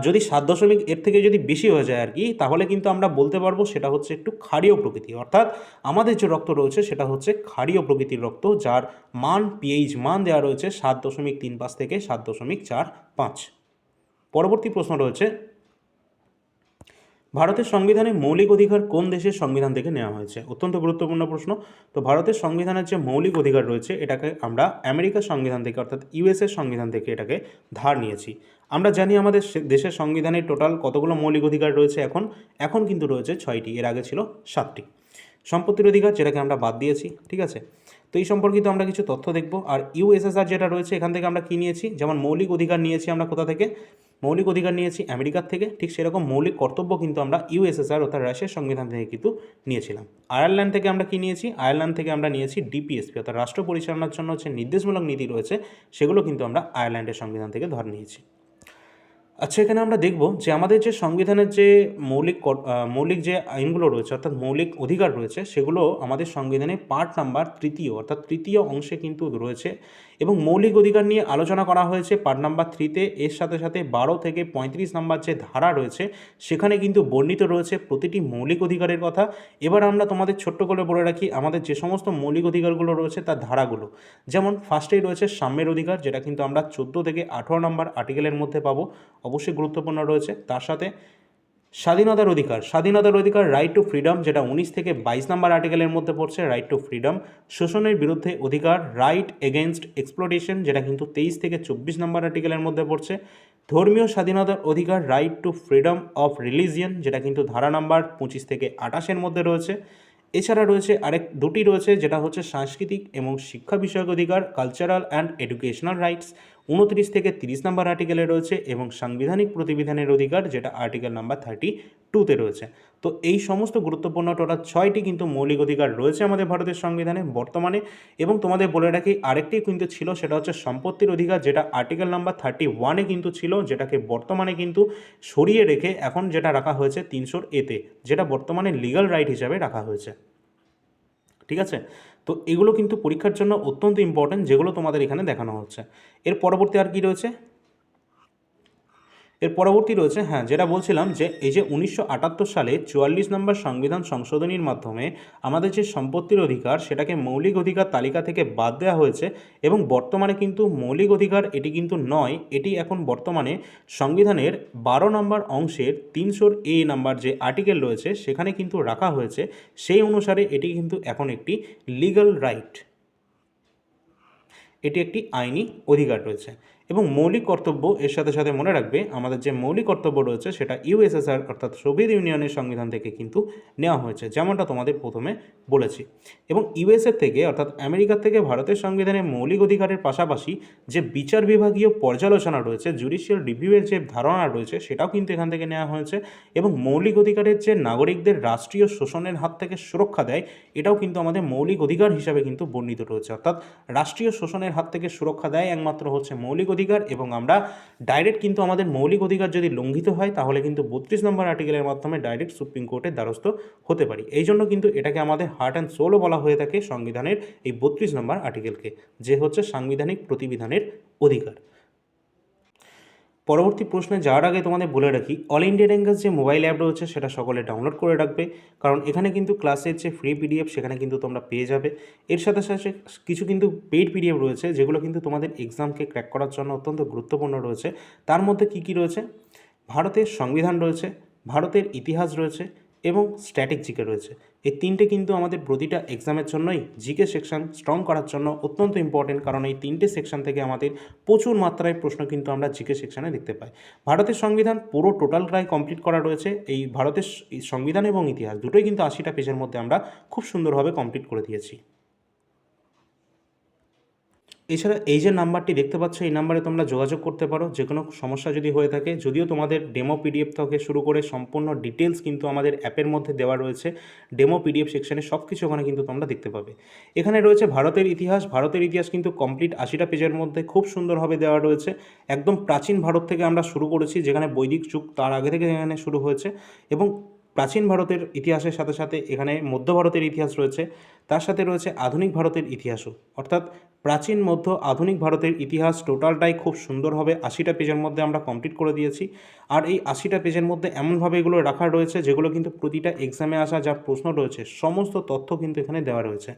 যদি 7 এর থেকে যদি বেশি হয়ে যায় আর কি, তাহলে কিন্তু আমরা বলতে পারবো সেটা হচ্ছে একটু ক্ষারীয় প্রকৃতি। অর্থাৎ আমাদের যে রক্ত রয়েছে সেটা হচ্ছে ক্ষারীয় প্রকৃতির রক্ত, যার মান পিএইচ মান দেওয়া রয়েছে 7.35 থেকে 7.45। পরবর্তী প্রশ্ন রয়েছে, ভারতের সংবিধানে মৌলিক অধিকার কোন দেশের সংবিধান থেকে নেওয়া হয়েছে? অত্যন্ত গুরুত্বপূর্ণ প্রশ্ন। তো ভারতের সংবিধানের যে মৌলিক অধিকার রয়েছে এটাকে আমরা আমেরিকার সংবিধান থেকে অর্থাৎ ইউএসএর সংবিধান থেকে এটাকে ধার নিয়েছি। আমরা জানি আমাদের দেশের সংবিধানে টোটাল কতগুলো মৌলিক অধিকার রয়েছে, এখন কিন্তু রয়েছে 6টি, এর আগে ছিল 7টি। সম্পত্তির অধিকার, যেটাকে আমরা বাদ দিয়েছি, ঠিক আছে। তো এই সম্পর্কিত আমরা কিছু তথ্য দেখব। আর ইউএসএসআর যেটা রয়েছে এখান থেকে আমরা কী নিয়েছি, যেমন মৌলিক অধিকার নিয়েছি আমরা কোথা থেকে, মৌলিক অধিকার নিয়েছি আমেরিকার থেকে, ঠিক সেরকম মৌলিক কর্তব্য কিন্তু আমরা ইউএসএসআর অর্থাৎ রাশিয়ার সংবিধান থেকে কিন্তু নিয়েছিলাম। আয়ারল্যান্ড থেকে আমরা কী নিয়েছি, আয়ারল্যান্ড থেকে আমরা নিয়েছি ডিপিএসপি অর্থাৎ রাষ্ট্র পরিচালনার জন্য যে নির্দেশমূলক নীতি রয়েছে সেগুলো কিন্তু আমরা আয়ারল্যান্ডের সংবিধান থেকে ধরে নিয়েছি। আচ্ছা, এখানে আমরা দেখব যে আমাদের যে সংবিধানের যে মৌলিক যে আইনগুলো রয়েছে অর্থাৎ মৌলিক অধিকার রয়েছে সেগুলো আমাদের সংবিধানে পার্ট নাম্বার 3 অর্থাৎ তৃতীয় অংশে কিন্তু রয়েছে, এবং মৌলিক অধিকার নিয়ে আলোচনা করা হয়েছে পার্ট নাম্বার 3-তে। এর সাথে সাথে 12 থেকে 35 নাম্বার যে ধারা রয়েছে সেখানে কিন্তু বর্ণিত রয়েছে প্রতিটি মৌলিক অধিকারের কথা। এবার আমরা তোমাদের ছোট্ট করে বলে রাখি আমাদের যে সমস্ত মৌলিক অধিকারগুলো রয়েছে তার ধারাগুলো। যেমন ফার্স্টেই রয়েছে সাম্যের অধিকার, যেটা কিন্তু আমরা 14 থেকে 18 নাম্বার আর্টিকেলের মধ্যে পাবো, অবশ্যই গুরুত্বপূর্ণ রয়েছে। তার সাথে স্বাধীনতার অধিকার রাইট টু ফ্রিডম, যেটা 19 থেকে 22 নাম্বার আর্টিকেলের মধ্যে পড়ছে, রাইট টু ফ্রিডম। শোষণের বিরুদ্ধে অধিকার, রাইট এগেনস্ট এক্সপ্লোটেশন, যেটা কিন্তু 23 থেকে 24 নাম্বার আর্টিকেলের মধ্যে পড়ছে। ধর্মীয় স্বাধীনতার অধিকার right two freedom of religion, যেটা কিন্তু ধারা নাম্বার 25 থেকে 28-এর মধ্যে রয়েছে। এছাড়া রয়েছে দুটি রয়েছে, যেটা হচ্ছে সাংস্কৃতিক এবং শিক্ষা বিষয়ক অধিকার, কালচারাল অ্যান্ড এডুকেশনাল রাইটস, 29 থেকে 30 নাম্বার আর্টিকেলে রয়েছে, এবং সাংবিধানিক প্রতিবিধানের অধিকার, যেটা আর্টিকেল নাম্বার 32-তে রয়েছে। তো এই সমস্ত গুরুত্বপূর্ণ টোটাল 6টি কিন্তু মৌলিক অধিকার রয়েছে আমাদের ভারতের সংবিধানে বর্তমানে। এবং তোমাদের বলে রাখি আরেকটি কিন্তু ছিল, সেটা হচ্ছে সম্পত্তির অধিকার, যেটা আর্টিকেল নাম্বার 31-এ কিন্তু ছিল, যেটাকে বর্তমানে কিন্তু সরিয়ে রেখে এখন যেটা রাখা হয়েছে 300-এতে, যেটা বর্তমানে লিগ্যাল রাইট হিসাবে রাখা হয়েছে, ঠিক আছে। তো এগুলো কিন্তু পরীক্ষার জন্য অত্যন্ত ইম্পর্টেন্ট, যেগুলো তোমাদের এখানে দেখানো হচ্ছে। এর পরবর্তী আর কি রয়েছে, হ্যাঁ, যেটা বলছিলাম যে এই যে 1978 সালে 44 নম্বর সংবিধান সংশোধনীর মাধ্যমে আমাদের যে সম্পত্তির অধিকার সেটাকে মৌলিক অধিকার তালিকা থেকে বাদ দেওয়া হয়েছে, এবং বর্তমানে কিন্তু মৌলিক অধিকার এটি কিন্তু নয়, এটি এখন বর্তমানে সংবিধানের 12 নম্বর অংশের 300A নাম্বার যে আর্টিকেল রয়েছে সেখানে কিন্তু রাখা হয়েছে। সেই অনুসারে এটি কিন্তু এখন একটি লিগ্যাল রাইট, এটি একটি আইনি অধিকার রয়েছে। এবং মৌলিক কর্তব্য এর সাথে সাথে মনে রাখবে আমাদের যে মৌলিক কর্তব্য রয়েছে সেটা ইউএসএসআর অর্থাৎ সোভিয়েত ইউনিয়নের সংবিধান থেকে কিন্তু নেওয়া হয়েছে, যেমনটা তোমাদের প্রথমে বলেছি। এবং ইউএসএর থেকে অর্থাৎ আমেরিকার থেকে ভারতের সংবিধানে মৌলিক অধিকারের পাশাপাশি যে বিচার বিভাগীয় পর্যালোচনা রয়েছে, জুডিশিয়াল রিভিউয়ের যে ধারণা রয়েছে সেটাও কিন্তু এখান থেকে নেওয়া হয়েছে। এবং মৌলিক অধিকারের যে নাগরিকদের রাষ্ট্রীয় শোষণের হাত থেকে সুরক্ষা দেয়, এটাও কিন্তু আমাদের মৌলিক অধিকার হিসাবে কিন্তু বর্ণিত রয়েছে। অর্থাৎ রাষ্ট্রীয় শোষণের হাত থেকে সুরক্ষা দেয় একমাত্র হচ্ছে মৌলিক অধিকার, এবং আমরা ডাইরেক্ট কিন্তু আমাদের মৌলিক অধিকার যদি লঙ্ঘিত হয় তাহলে কিন্তু 32 নম্বর আর্টিকেলের মাধ্যমে ডাইরেক্ট সুপ্রিম কোর্টের দ্বারস্থ হতে পারি। এই জন্য কিন্তু এটাকে আমাদের হার্ট অ্যান্ড সোলও বলা হয়ে থাকে সংবিধানের এই 32 নম্বর আর্টিকেলকে, যে হচ্ছে সাংবিধানিক প্রতিবিধানের অধিকার। পরবর্তী প্রশ্নে যাওয়ার আগে তোমাদের বলে রাখি অল ইন্ডিয়া র্যাঙ্কার্স যে মোবাইল অ্যাপ রয়েছে সেটা সকলে ডাউনলোড করে রাখবে, কারণ এখানে কিন্তু ক্লাসের যে ফ্রি পিডিএফ সেখানে কিন্তু তোমরা পেয়ে যাবে। এর সাথে সাথে কিছু কিন্তু পেইড পিডিএফ রয়েছে যেগুলো কিন্তু তোমাদের এক্সামকে ক্র্যাক করার জন্য অত্যন্ত গুরুত্বপূর্ণ রয়েছে। তার মধ্যে কী কী রয়েছে, ভারতের সংবিধান রয়েছে, ভারতের ইতিহাস রয়েছে, এবং স্ট্যাটিক জিকে রয়েছে। এই তিনটে কিন্তু আমাদের প্রতিটা এক্সামের জন্যই জিকে সেকশন স্ট্রং করার জন্য অত্যন্ত ইম্পর্টেন্ট, কারণ এই তিনটে সেকশন থেকে আমাদের প্রচুর মাত্রায় প্রশ্ন কিন্তু আমরা জিকে সেকশনে দেখতে পাই। ভারতের সংবিধান পুরো টোটালটাই কমপ্লিট করা রয়েছে। এই ভারতের সংবিধান এবং ইতিহাস দুটোই কিন্তু 80টা পেজের মধ্যে আমরা খুব সুন্দরভাবে কমপ্লিট করে দিয়েছি। এছাড়া এই যে নাম্বারটি দেখতে পাচ্ছ, এই নাম্বারে তোমরা যোগাযোগ করতে পারো যে কোনো সমস্যা যদি হয়ে থাকে। যদিও তোমাদের ডেমো পিডিএফ থেকে শুরু করে সম্পূর্ণ ডিটেলস কিন্তু আমাদের অ্যাপের মধ্যে দেওয়া রয়েছে, ডেমো পিডিএফ সেকশানে সব কিছু ওখানে কিন্তু তোমরা দেখতে পাবে। এখানে রয়েছে ভারতের ইতিহাস। ভারতের ইতিহাস কিন্তু কমপ্লিট 80টা পেজের মধ্যে খুব সুন্দরভাবে দেওয়া রয়েছে। একদম প্রাচীন ভারত থেকে আমরা শুরু করেছি, যেখানে বৈদিক যুগ তার আগে থেকে এখানে শুরু হয়েছে, এবং প্রাচীন ভারতের ইতিহাসের সাথে সাথে এখানে মধ্য ভারতের ইতিহাস রয়েছে, তার সাথে রয়েছে আধুনিক ভারতের ইতিহাসও। অর্থাৎ প্রাচীন মধ্য আধুনিক ভারতের ইতিহাস টোটালটাই খুব সুন্দরভাবে 80টা পেজের মধ্যে আমরা কমপ্লিট করে দিয়েছি। আর এই 80টা পেজের মধ্যে এমনভাবে এগুলো রাখা রয়েছে যেগুলো কিন্তু প্রতিটা এক্সামে আসা যা প্রশ্ন রয়েছে সমস্ত তথ্য কিন্তু এখানে দেওয়া রয়েছে।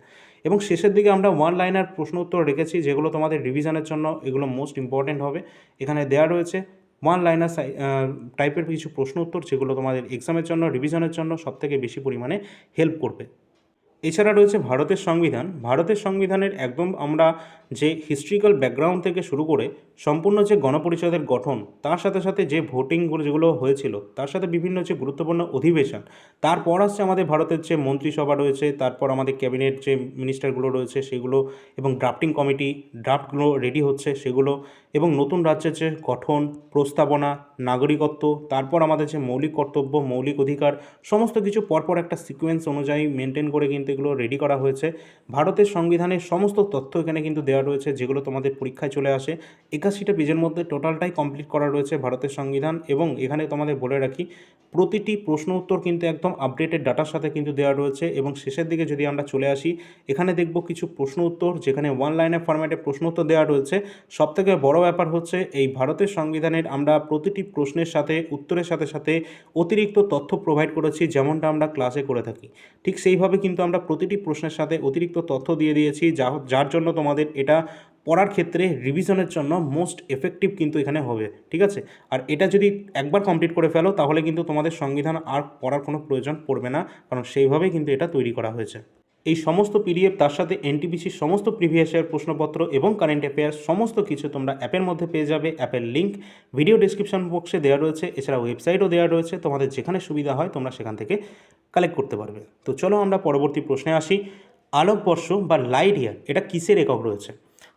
এবং শেষের দিকে আমরা ওয়ান লাইনার প্রশ্ন উত্তর রেখেছি, যেগুলো তোমাদের রিভিশনের জন্য এগুলো মোস্ট ইম্পর্ট্যান্ট হবে। এখানে দেওয়া রয়েছে ওয়ান লাইনার টাইপের কিছু প্রশ্ন উত্তর, যেগুলো তোমাদের এক্সামের জন্য রিভিশনের জন্য সবথেকে বেশি পরিমাণে হেল্প করবে। এছাড়া রয়েছে ভারতের সংবিধান। ভারতের সংবিধানের একদম আমরা যে হিস্ট্রিক্যাল ব্যাকগ্রাউন্ড থেকে শুরু করে সম্পূর্ণ যে গণপরিষদের গঠন, তার সাথে সাথে যে ভোটিংগুলো যেগুলো হয়েছিল, তার সাথে বিভিন্ন যে গুরুত্বপূর্ণ অধিবেশন, তারপর আসছে আমাদের ভারতের যে মন্ত্রিসভা রয়েছে, তারপর আমাদের ক্যাবিনেট যে মিনিস্টারগুলো রয়েছে সেগুলো, এবং ড্রাফটিং কমিটি ড্রাফটগুলো রেডি হচ্ছে সেগুলো, এবং নতুন রাজ্যের যে গঠন, প্রস্তাবনা, নাগরিকত্ব, তারপর আমাদের যে মৌলিক কর্তব্য, মৌলিক অধিকার, সমস্ত কিছু পরপর একটা সিকোয়েন্স অনুযায়ী মেনটেন করে কিন্তু এগুলো রেডি করা হয়েছে। ভারতের সংবিধানের সমস্ত তথ্য এখানে কিন্তু দেওয়া রয়েছে, যেগুলো তোমাদের পরীক্ষায় চলে আসে। 81টা পেজের মধ্যে টোটালটাই কমপ্লিট করা রয়েছে ভারতের সংবিধান। এবং এখানে তোমাদের বলে রাখি, প্রতিটি প্রশ্ন উত্তর কিন্তু একদম আপডেটেড ডাটার সাথে কিন্তু দেওয়া রয়েছে। এবং শেষের দিকে যদি আমরা চলে আসি, এখানে দেখব কিছু প্রশ্ন উত্তর, যেখানে ওয়ান লাইনের ফরম্যাটে প্রশ্ন উত্তর দেওয়া রয়েছে। সবথেকে বড় ব্যাপার হচ্ছে এই ভারতের সংবিধানের আমরা প্রতিটি প্রশ্নের সাথে উত্তরের সাথে সাথে অতিরিক্ত তথ্য প্রোভাইড করেছি, যেমনটা আমরা ক্লাসে করে থাকি। ঠিক সেইভাবে কিন্তু আমরা প্রতিটি প্রশ্নের সাথে অতিরিক্ত তথ্য দিয়ে দিয়েছি, যার জন্য তোমাদের এটা পড়ার ক্ষেত্রে রিভিশনের জন্য মোস্ট এফেক্টিভ কিন্তু এখানে হবে। ঠিক আছে, আর এটা যদি একবার কমপ্লিট করে ফেলো তাহলে কিন্তু তোমাদের সংবিধান আর পড়ার কোনো প্রয়োজন পড়বে না, কারণ সেইভাবেই কিন্তু এটা তৈরি করা হয়েছে। এই সমস্ত পিডিএফ, তার সাথে এনটিপিসির সমস্ত প্রিভিয়াস ইয়ার প্রশ্নপত্র এবং কারেন্ট অ্যাফেয়ার্স সমস্ত কিছু তোমরা অ্যাপের মধ্যে পেয়ে যাবে। অ্যাপের লিঙ্ক ভিডিও ডিসক্রিপশন বক্সে দেওয়া রয়েছে, এছাড়া ওয়েবসাইটও দেওয়া রয়েছে। তোমাদের যেখানে সুবিধা হয় তোমরা সেখান থেকে কালেক্ট করতে পারবে। তো চলো আমরা পরবর্তী প্রশ্নে আসি। আলোকবর্ষ বা লাইট ইয়ার এটা কিসের একক রয়েছে?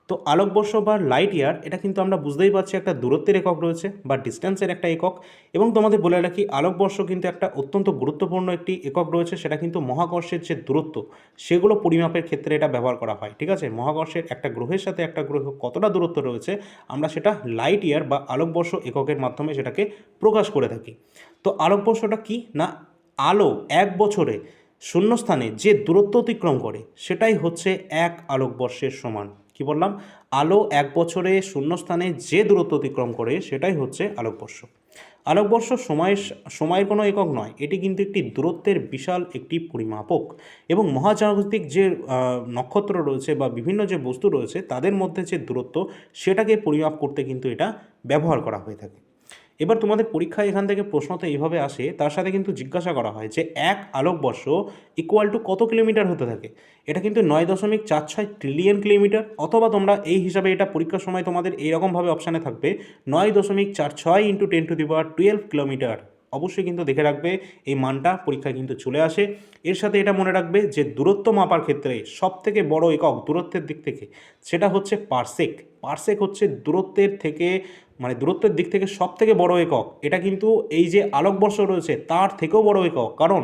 তো আলোকবর্ষ বা লাইট ইয়ার এটা কিন্তু আমরা বুঝতেই পারছি একটা দূরত্বের একক রয়েছে বা ডিস্টেন্সের একটা একক। এবং তোমাদের বলে রাখি, আলোকবর্ষ কিন্তু একটা অত্যন্ত গুরুত্বপূর্ণ একটি একক রয়েছে, সেটা কিন্তু মহাকর্ষের যে দূরত্ব সেগুলো পরিমাপের ক্ষেত্রে এটা ব্যবহার করা হয়। ঠিক আছে, মহাকর্ষের একটা গ্রহের সাথে একটা গ্রহ কতটা দূরত্ব রয়েছে আমরা সেটা লাইট ইয়ার বা আলোকবর্ষ এককের মাধ্যমে সেটাকে প্রকাশ করে থাকি। তো আলোকবর্ষটা কি না, আলো এক বছরে শূন্যস্থানে যে দূরত্ব অতিক্রম করে সেটাই হচ্ছে এক আলোকবর্ষের সমান। কি বললাম? আলো এক বছরে শূন্যস্থানে যে দূরত্ব অতিক্রম করে সেটাই হচ্ছে আলোকবর্ষ। আলোকবর্ষ সময়ের কোনো একক নয়, এটি কিন্তু একটি দূরত্বের বিশাল একটি পরিমাপক। এবং মহাজাগতিক যে নক্ষত্র রয়েছে বা বিভিন্ন যে বস্তু রয়েছে তাদের মধ্যে যে দূরত্ব সেটাকে পরিমাপ করতে কিন্তু এটা ব্যবহার করা হয়ে থাকে। এবার তোমাদের পরীক্ষায় এখান থেকে প্রশ্ন তো এইভাবে আসে, তার সাথে কিন্তু জিজ্ঞাসা করা হয় যে এক আলোকবর্ষ ইকুয়াল টু কত কিলোমিটার হতে থাকে? এটা কিন্তু 9.46 ট্রিলিয়ন কিলোমিটার, অথবা তোমরা এই হিসাবে এটা পরীক্ষার সময় তোমাদের এইরকমভাবে অপশানে থাকবে 9.46 ইন্টু 10⁻12 কিলোমিটার। অবশ্যই কিন্তু দেখে রাখবে, এই মানটা পরীক্ষায় কিন্তু চলে আসে। এর সাথে এটা মনে রাখবে যে দূরত্ব মাপার ক্ষেত্রে সবথেকে বড় একক দূরত্বের দিক থেকে সেটা হচ্ছে পারসেক। পারসেক হচ্ছে দূরত্বের থেকে দূরত্বের দিক থেকে সব থেকে বড় একক। এটা কিন্তু এই যে আলোকবর্ষ রয়েছে তার থেকেও বড় একক, কারণ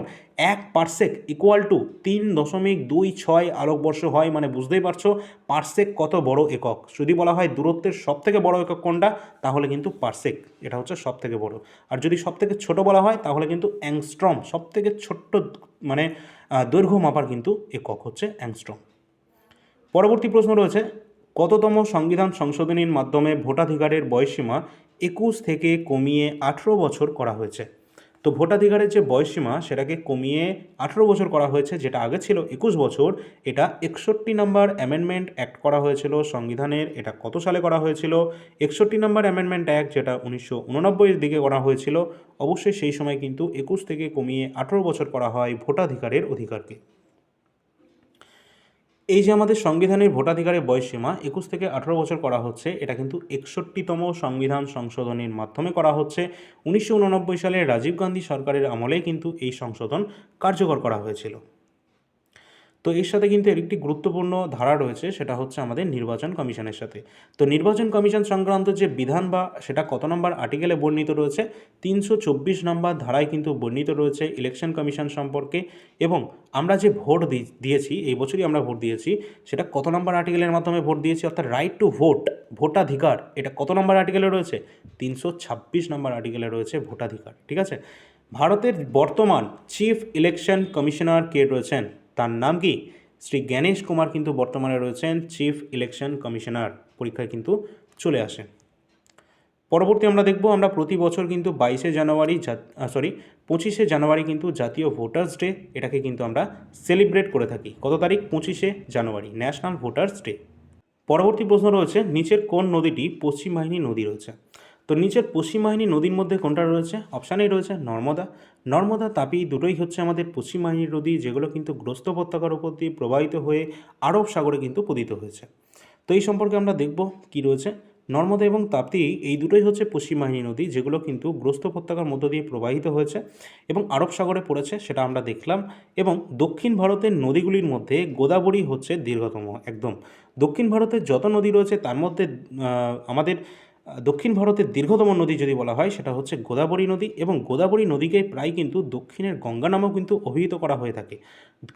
এক পারসেক ইকুয়াল টু 3.26 আলোকবর্ষ হয়। বুঝতেই পারছো পারসেক কত বড় একক। যদি বলা হয় দূরত্বের সব থেকে বড় একক কোনটা, তাহলে কিন্তু পারসেক এটা হচ্ছে সব থেকে বড়। আর যদি সব থেকে ছোটো বলা হয় তাহলে কিন্তু অ্যাংস্ট্রম, সব থেকে ছোট্ট দৈর্ঘ্য মাপার কিন্তু একক হচ্ছে অ্যাংস্ট্রম। পরবর্তী প্রশ্ন রয়েছে, কততম সংবিধান সংশোধনীর মাধ্যমে ভোটাধিকারের বয়সসীমা 21 থেকে কমিয়ে 18 বছর করা হয়েছে? তো ভোটাধিকারের যে বয়সসীমা সেটাকে কমিয়ে 18 বছর করা হয়েছে, যেটা আগে ছিল 21 বছর। এটা 61 নম্বর অ্যামেন্ডমেন্ট অ্যাক্ট করা হয়েছিল সংবিধানের। এটা কত সালে করা হয়েছিল? 61 নম্বর অ্যামেন্ডমেন্ট অ্যাক্ট, যেটা 1989-এর দিকে করা হয়েছিল। অবশ্যই সেই সময় কিন্তু 21 থেকে কমিয়ে 18 বছর করা হয় ভোটাধিকারের অধিকারকে। এই যে আমাদের সংবিধানের ভোটাধিকারের বয়সসীমা 21 থেকে 18 বছর করা হচ্ছে, এটা কিন্তু 61তম সংবিধান সংশোধনীর মাধ্যমে করা হচ্ছে। 1989 সালে রাজীব গান্ধী সরকারের আমলেই কিন্তু এই সংশোধন কার্যকর করা হয়েছিল। তো এর সাথে কিন্তু এর একটি গুরুত্বপূর্ণ ধারা রয়েছে, সেটা হচ্ছে আমাদের নির্বাচন কমিশনের সাথে। তো নির্বাচন কমিশন সংক্রান্ত যে বিধান বা সেটা কত নম্বর আর্টিকেলে বর্ণিত রয়েছে, 324 নম্বর ধারায় কিন্তু বর্ণিত রয়েছে ইলেকশন কমিশন সম্পর্কে। এবং আমরা যে ভোট দিয়েছি, এই বছরই আমরা ভোট দিয়েছি, সেটা কত নম্বর আর্টিকেলের মাধ্যমে ভোট দিয়েছি, অর্থাৎ রাইট টু ভোট, ভোটাধিকার, এটা কত নম্বর আর্টিকেলে রয়েছে, 326 নম্বর আর্টিকেলে রয়েছে ভোটাধিকার। ঠিক আছে, ভারতের বর্তমান চিফ ইলেকশন কমিশনার কে রয়েছেন, তার নাম কি, শ্রী জ্ঞানেশ কুমার কিন্তু বর্তমানে রয়েছেন চিফ ইলেকশন কমিশনার, পরীক্ষায় কিন্তু চলে আসেন। পরবর্তী আমরা দেখব, আমরা প্রতি বছর কিন্তু 25শে জানুয়ারি কিন্তু জাতীয় ভোটার্স ডে, এটাকে কিন্তু আমরা সেলিব্রেট করে থাকি। কত তারিখ, 25শে জানুয়ারি, ন্যাশনাল ভোটার্স ডে। পরবর্তী প্রশ্ন রয়েছে, নিচের কোন নদীটি পশ্চিম বাহিনী নদী রয়েছে। তো নিচের পশ্চিম বাহিনী নদীর মধ্যে কোনটা রয়েছে, অপশানেই রয়েছে নর্মদা। নর্মদা, তাপি দুটোই হচ্ছে আমাদের পশ্চিম বাহিনীর নদী, যেগুলো কিন্তু গ্রস্ত উপত্যকার উপর দিয়ে প্রবাহিত হয়ে আরব সাগরে কিন্তু পতিত হয়েছে। তো এই সম্পর্কে আমরা দেখব কি রয়েছে। নর্মদা এবং তাপ্তি এই দুটোই হচ্ছে পশ্চিম বাহিনী নদী, যেগুলো কিন্তু গ্রস্ত উপত্যকার মধ্য দিয়ে প্রবাহিত হয়েছে এবং আরব সাগরে পড়েছে, সেটা আমরা দেখলাম। এবং দক্ষিণ ভারতের নদীগুলির মধ্যে গোদাবরী হচ্ছে দীর্ঘতম। একদম দক্ষিণ ভারতের যত নদী রয়েছে তার মধ্যে আমাদের দক্ষিণ ভারতের দীর্ঘতম নদী যদি বলা হয়, সেটা হচ্ছে গোদাবরী নদী। এবং গোদাবরী নদীকে প্রায় কিন্তু দক্ষিণের গঙ্গা নামেও কিন্তু অভিহিত করা হয়ে থাকে।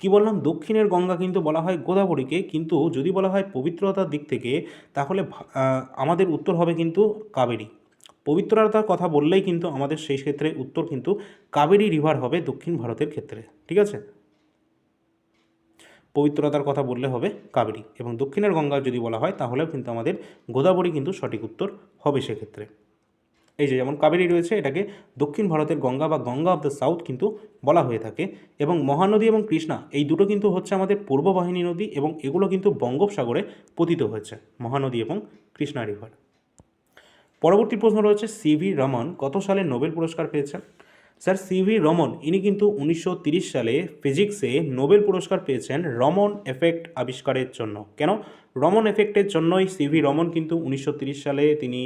কি বললাম, দক্ষিণের গঙ্গা কিন্তু বলা হয় গোদাবরীকে, কিন্তু যদি বলা হয় পবিত্রতার দিক থেকে, তাহলে আমাদের উত্তর হবে কিন্তু কাবেরী। পবিত্রতার কথা বললেই কিন্তু আমাদের সেই ক্ষেত্রে উত্তর কিন্তু কাবেরী রিভার হবে দক্ষিণ ভারতের ক্ষেত্রে। ঠিক আছে, পবিত্রতার কথা বললে হবে কাবেরী, এবং দক্ষিণের গঙ্গা যদি বলা হয় তাহলেও কিন্তু আমাদের গোদাবরী কিন্তু সঠিক উত্তর হবে সেক্ষেত্রে। এই যে যেমন কাবেরী রয়েছে, এটাকে দক্ষিণ ভারতের গঙ্গা বা গঙ্গা অফ দ্য সাউথ কিন্তু বলা হয়ে থাকে। এবং মহানদী এবং কৃষ্ণা এই দুটো কিন্তু হচ্ছে আমাদের পূর্ব বাহিনী নদী, এবং এগুলো কিন্তু বঙ্গোপসাগরে পতিত হয়েছে, মহানদী এবং কৃষ্ণা রিভার। পরবর্তী প্রশ্ন রয়েছে, সিভি রমন কত সালে নোবেল পুরস্কার পেয়েছেন। স্যার, সিভি রমন ইনি কিন্তু 1930 সালে ফিজিক্সে নোবেল পুরস্কার পেয়েছেন রমন এফেক্ট আবিষ্কারের জন্য। কেন, রমন এফেক্টের জন্যই সিভি রমন কিন্তু 1930 সালে তিনি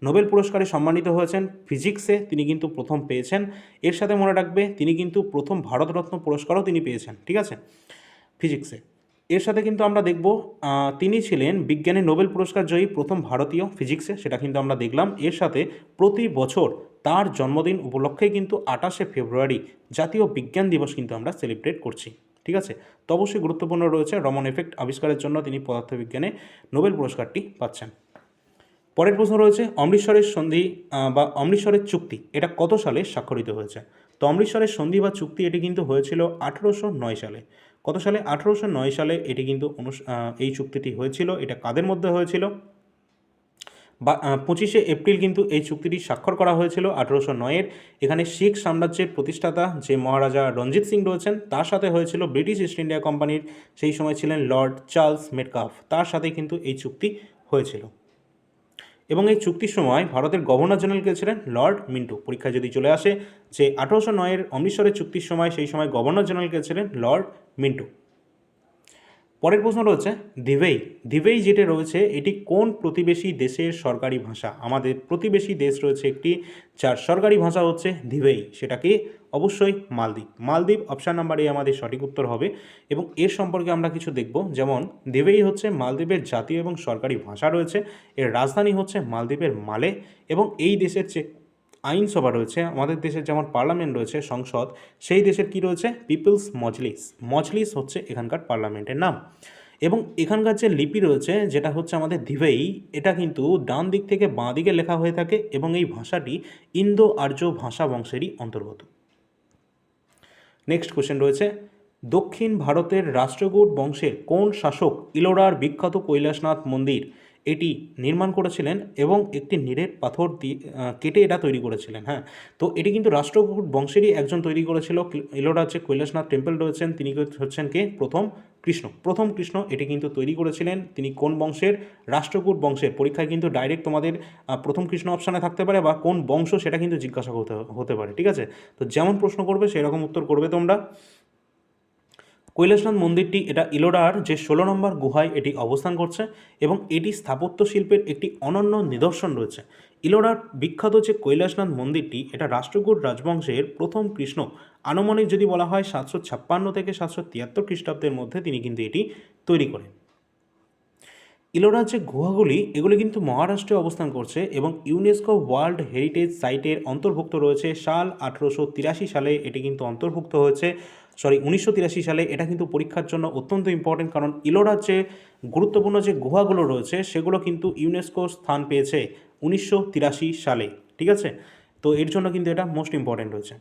নোবেল পুরস্কারে সম্মানিত হয়েছেন। ফিজিক্সে তিনি কিন্তু প্রথম পেয়েছেন। এর সাথে মনে রাখবে, তিনি কিন্তু প্রথম ভারতরত্ন পুরস্কারও তিনি পেয়েছেন। ঠিক আছে, ফিজিক্সে। এর সাথে কিন্তু আমরা দেখব তিনি ছিলেন বিজ্ঞানে নোবেল পুরস্কার জয়ী প্রথম ভারতীয় ফিজিক্সে, সেটা কিন্তু আমরা দেখলাম। এর সাথে প্রতি বছর তার জন্মদিন উপলক্ষে কিন্তু 28শে ফেব্রুয়ারি জাতীয় বিজ্ঞান দিবস কিন্তু আমরা সেলিব্রেট করছি। ঠিক আছে, তো অবশ্যই গুরুত্বপূর্ণ রয়েছে, রমন এফেক্ট আবিষ্কারের জন্য তিনি পদার্থবিজ্ঞানে নোবেল পুরস্কারটি পাচ্ছেন। পরের প্রশ্ন রয়েছে, অমৃতসরের সন্ধি বা অমৃতসরের চুক্তি এটা কত সালে স্বাক্ষরিত হয়েছে। তো অমৃতসরের সন্ধি বা চুক্তি এটি কিন্তু হয়েছিল 1809 সালে। কত সালে, 1809 সালে এটি কিন্তু এই চুক্তিটি হয়েছিল। এটা কাদের মধ্যে হয়েছিল, বা 25শে এপ্রিল কিন্তু এই চুক্তিটি স্বাক্ষর করা হয়েছিল 1809-এর। এখানে শিখ সাম্রাজ্যের প্রতিষ্ঠাতা যে মহারাজা রঞ্জিত সিং রয়েছেন, তার সাথে হয়েছিল ব্রিটিশ ইস্ট ইন্ডিয়া কোম্পানির সেই সময় ছিলেন লর্ড চার্লস মেটকাফ, তার সাথে কিন্তু এই চুক্তি হয়েছিল। এবং এই চুক্তির সময় ভারতের গভর্নর জেনারেল কে ছিলেন, লর্ড মিন্টো। পরীক্ষায় যদি চলে আসে যে 1809-এর অমৃতসরের চুক্তির সময় সেই সময় গভর্নর জেনারেল কে ছিলেন, লর্ড মিন্টো। পরের প্রশ্ন রয়েছে, দিভেই দিভেই যেটা রয়েছে এটি কোন প্রতিবেশী দেশের সরকারি ভাষা। আমাদের প্রতিবেশী দেশ রয়েছে একটি, যার সরকারি ভাষা হচ্ছে দিভেই, সেটা কি, অবশ্যই মালদ্বীপ। মালদ্বীপ অপশান নাম্বার এ আমাদের সঠিক উত্তর হবে। এবং এর সম্পর্কে আমরা কিছু দেখব, যেমন দিভেই হচ্ছে মালদ্বীপের জাতীয় এবং সরকারি ভাষা রয়েছে, এর রাজধানী হচ্ছে মালদ্বীপের মালে। এবং এই দেশের যে আইনসভা রয়েছে, আমাদের দেশের যেমন পার্লামেন্ট রয়েছে, সংসদ, সেই দেশের কি রয়েছে, পিপলস মজলিস। মজলিস হচ্ছে এখানকার পার্লামেন্টের নাম। এবং এখানকার যে লিপি রয়েছে, যেটা হচ্ছে আমাদের দিভেই, এটা কিন্তু ডান দিক থেকে বাঁ দিকে লেখা হয়ে থাকে, এবং এই ভাষাটি ইন্দো আর্য ভাষা বংশেরই অন্তর্গত। নেক্সট কোশ্চেন রয়েছে, দক্ষিণ ভারতের রাষ্ট্রকূট বংশের কোন শাসক ইলোরার বিখ্যাত কৈলাসনাথ মন্দির এটি নির্মাণ করেছিলেন এবং একটি নিরেট পাথর দিয়ে কেটে এটা তৈরি করেছিলেন। হ্যাঁ, তো এটি কিন্তু রাষ্ট্রকূট বংশেরই একজন তৈরি করেছিল। ইলোরার যে কৈলাসনাথ টেম্পল রয়েছেন, তিনি হচ্ছেন কে, প্রথম কৃষ্ণ এটি কিন্তু তৈরি করেছিলেন। তিনি কোন বংশের, রাষ্ট্রকূট বংশের। পরীক্ষায় কিন্তু ডাইরেক্ট তোমাদের প্রথম কৃষ্ণ অপশানে থাকতে পারে, বা কোন বংশ সেটা কিন্তু জিজ্ঞাসা হতে পারে। ঠিক আছে, তো যেমন প্রশ্ন করবে সেই রকম উত্তর করবে তোমরা। কৈলাসনাথ মন্দিরটি এটা ইলোরার যে 16 নম্বর গুহায় এটি অবস্থান করছে এবং এটি স্থাপত্য শিল্পের একটি অনন্য নিদর্শন রয়েছে। ইলোরার বিখ্যাত যে কৈলাসনাথ মন্দিরটি এটা রাষ্ট্রকূট রাজবংশের প্রথম কৃষ্ণ আনুমানিক যদি বলা হয় 756 থেকে 773 খ্রিস্টাব্দের মধ্যে তিনি কিন্তু এটি তৈরি করেন। ইলোরার যে গুহাগুলি এগুলি কিন্তু মহারাষ্ট্রে অবস্থান করছে এবং ইউনেস্কো ওয়ার্ল্ড হেরিটেজ সাইটের অন্তর্ভুক্ত রয়েছে। সাল 1883 সালে এটি কিন্তু অন্তর্ভুক্ত হয়েছে, 1983 সালে। এটা কিন্তু পরীক্ষার জন্য অত্যন্ত ইম্পর্টেন্ট, কারণ ইলোরার যে গুরুত্বপূর্ণ যে গুহাগুলো রয়েছে সেগুলো কিন্তু ইউনেস্কো স্থান পেয়েছে 1983 সালে। ঠিক আছে, তো এর জন্য কিন্তু এটা মোস্ট ইম্পর্টেন্ট রয়েছে।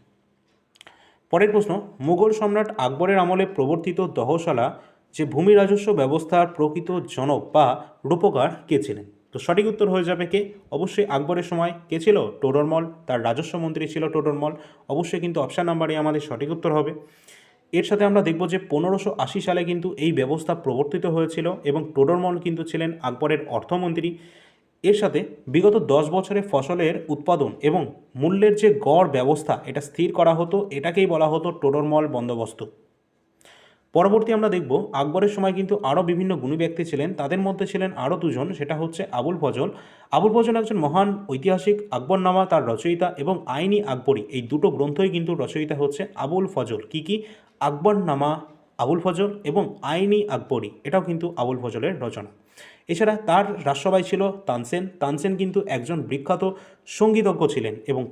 পরের প্রশ্ন, মুঘল সম্রাট আকবরের আমলে প্রবর্তিত দহশালা যে ভূমি রাজস্ব ব্যবস্থার প্রকৃত জনক বা রূপকার কে ছিলেন? তো সঠিক উত্তর হয়ে যাবে কে? অবশ্যই আকবরের সময় কে ছিল? টোডরমল। তার রাজস্ব মন্ত্রী ছিল টোডরমল। অবশ্যই কিন্তু অপশান নাম্বারে আমাদের সঠিক উত্তর হবে। এর সাথে আমরা দেখব যে 1580 সালে কিন্তু এই ব্যবস্থা প্রবর্তিত হয়েছিল এবং টোডরমল কিন্তু ছিলেন আকবরের অর্থমন্ত্রী। এর সাথে বিগত 10 বছরে ফসলের উৎপাদন এবং মূল্যের যে গড় ব্যবস্থা এটা স্থির করা হতো, এটাকেই বলা হতো টোডরমল বন্দোবস্ত। পরবর্তী আমরা দেখব আকবরের সময় কিন্তু আরও বিভিন্ন গুণী ব্যক্তি ছিলেন, তাদের মধ্যে ছিলেন আরও দুজন, সেটা হচ্ছে আবুল ফজল। আবুল ফজল একজন মহান ঐতিহাসিক, আকবরনামা তার রচয়িতা এবং আইনি আকবরী এই দুটো গ্রন্থই কিন্তু রচয়িতা হচ্ছে আবুল ফজল। কি আকবরনামা আবুল ফজল এবং আইনি আকবরী এটাও কিন্তু আবুল ফজলের রচনা। এছাড়া তার রাজসভায় ছিল তানসেন। তানসেন কিন্তু একজন বিখ্যাত সঙ্গীতজ্ঞ ছিলেন এবং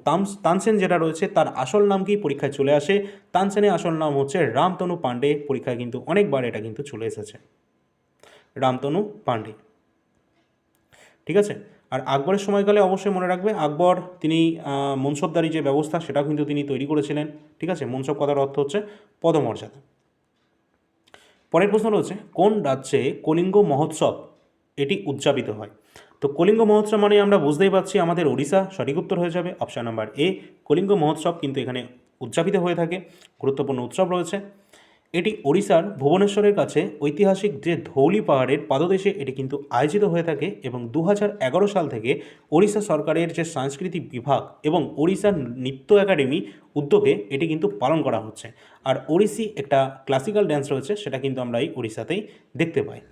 তানসেন যেটা রয়েছে তার আসল নাম কি পরীক্ষায় চলে আসে? তানসেনের আসল নাম হচ্ছে রামতনু পাণ্ডে। পরীক্ষায় কিন্তু অনেকবার এটা কিন্তু চলে এসেছে, রামতনু পাণ্ডে। ঠিক আছে, আর আকবরের সময়কালে অবশ্যই মনে রাখবে আকবর তিনি মনসবদারি যে ব্যবস্থা সেটাও কিন্তু তিনি তৈরি করেছিলেন। ঠিক আছে, মনসব কথার অর্থ হচ্ছে পদমর্যাদা। পরের প্রশ্ন রয়েছে, কোন রাজ্যে কলিঙ্গ মহোৎসব এটি উদযাপিত হয়? তো কলিঙ্গ মহোৎসব মানে আমরা বুঝতেই পারছি আমাদের ওড়িশা। সঠিক উত্তর হয়ে যাবে অপশান নাম্বার এ, কলিঙ্গ মহোৎসব কিন্তু এখানে উদযাপিত হয়ে থাকে। গুরুত্বপূর্ণ উৎসব রয়েছে। এটি ওড়িশার ভুবনেশ্বরের কাছে ঐতিহাসিক যে ধৌলি পাহাড়ের পাদদেশে এটি কিন্তু আয়োজিত হয়ে থাকে এবং 2011 সাল থেকে ওড়িশা সরকারের যে সাংস্কৃতিক বিভাগ এবং ওড়িশা নৃত্য একাডেমি উদ্যোগে এটি কিন্তু পালন করা হচ্ছে। আর ওড়িশি একটা ক্লাসিক্যাল ড্যান্স রয়েছে, সেটা কিন্তু আমরা এই ওড়িশাতেই দেখতে পাই।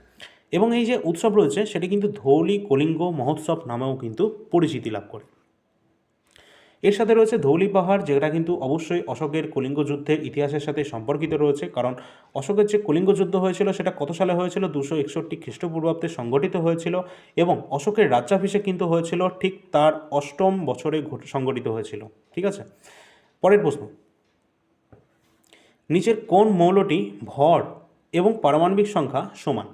এবং এই যে উৎসব রয়েছে সেটি কিন্তু ধৌলি কলিঙ্গ মহোৎসব নামেও কিন্তু পরিচিতি লাভ করে। এর সাথে রয়েছে ধৌলি পাহাড়, যেটা কিন্তু অবশ্যই অশোকের কলিঙ্গ যুদ্ধের ইতিহাসের সাথে সম্পর্কিত রয়েছে, কারণ অশোকের যে কলিঙ্গ যুদ্ধ হয়েছিল সেটা কত সালে হয়েছিল? 261 খ্রিস্টপূর্বাব্দে সংগঠিত হয়েছিল এবং অশোকের রাজ্যাভিষেক কিন্তু হয়েছিল ঠিক তার 8ম বছরে সংগঠিত হয়েছিল। ঠিক আছে, পরের প্রশ্ন, নিচের কোন মৌলটি ভর এবং পারমাণবিক সংখ্যা সমান?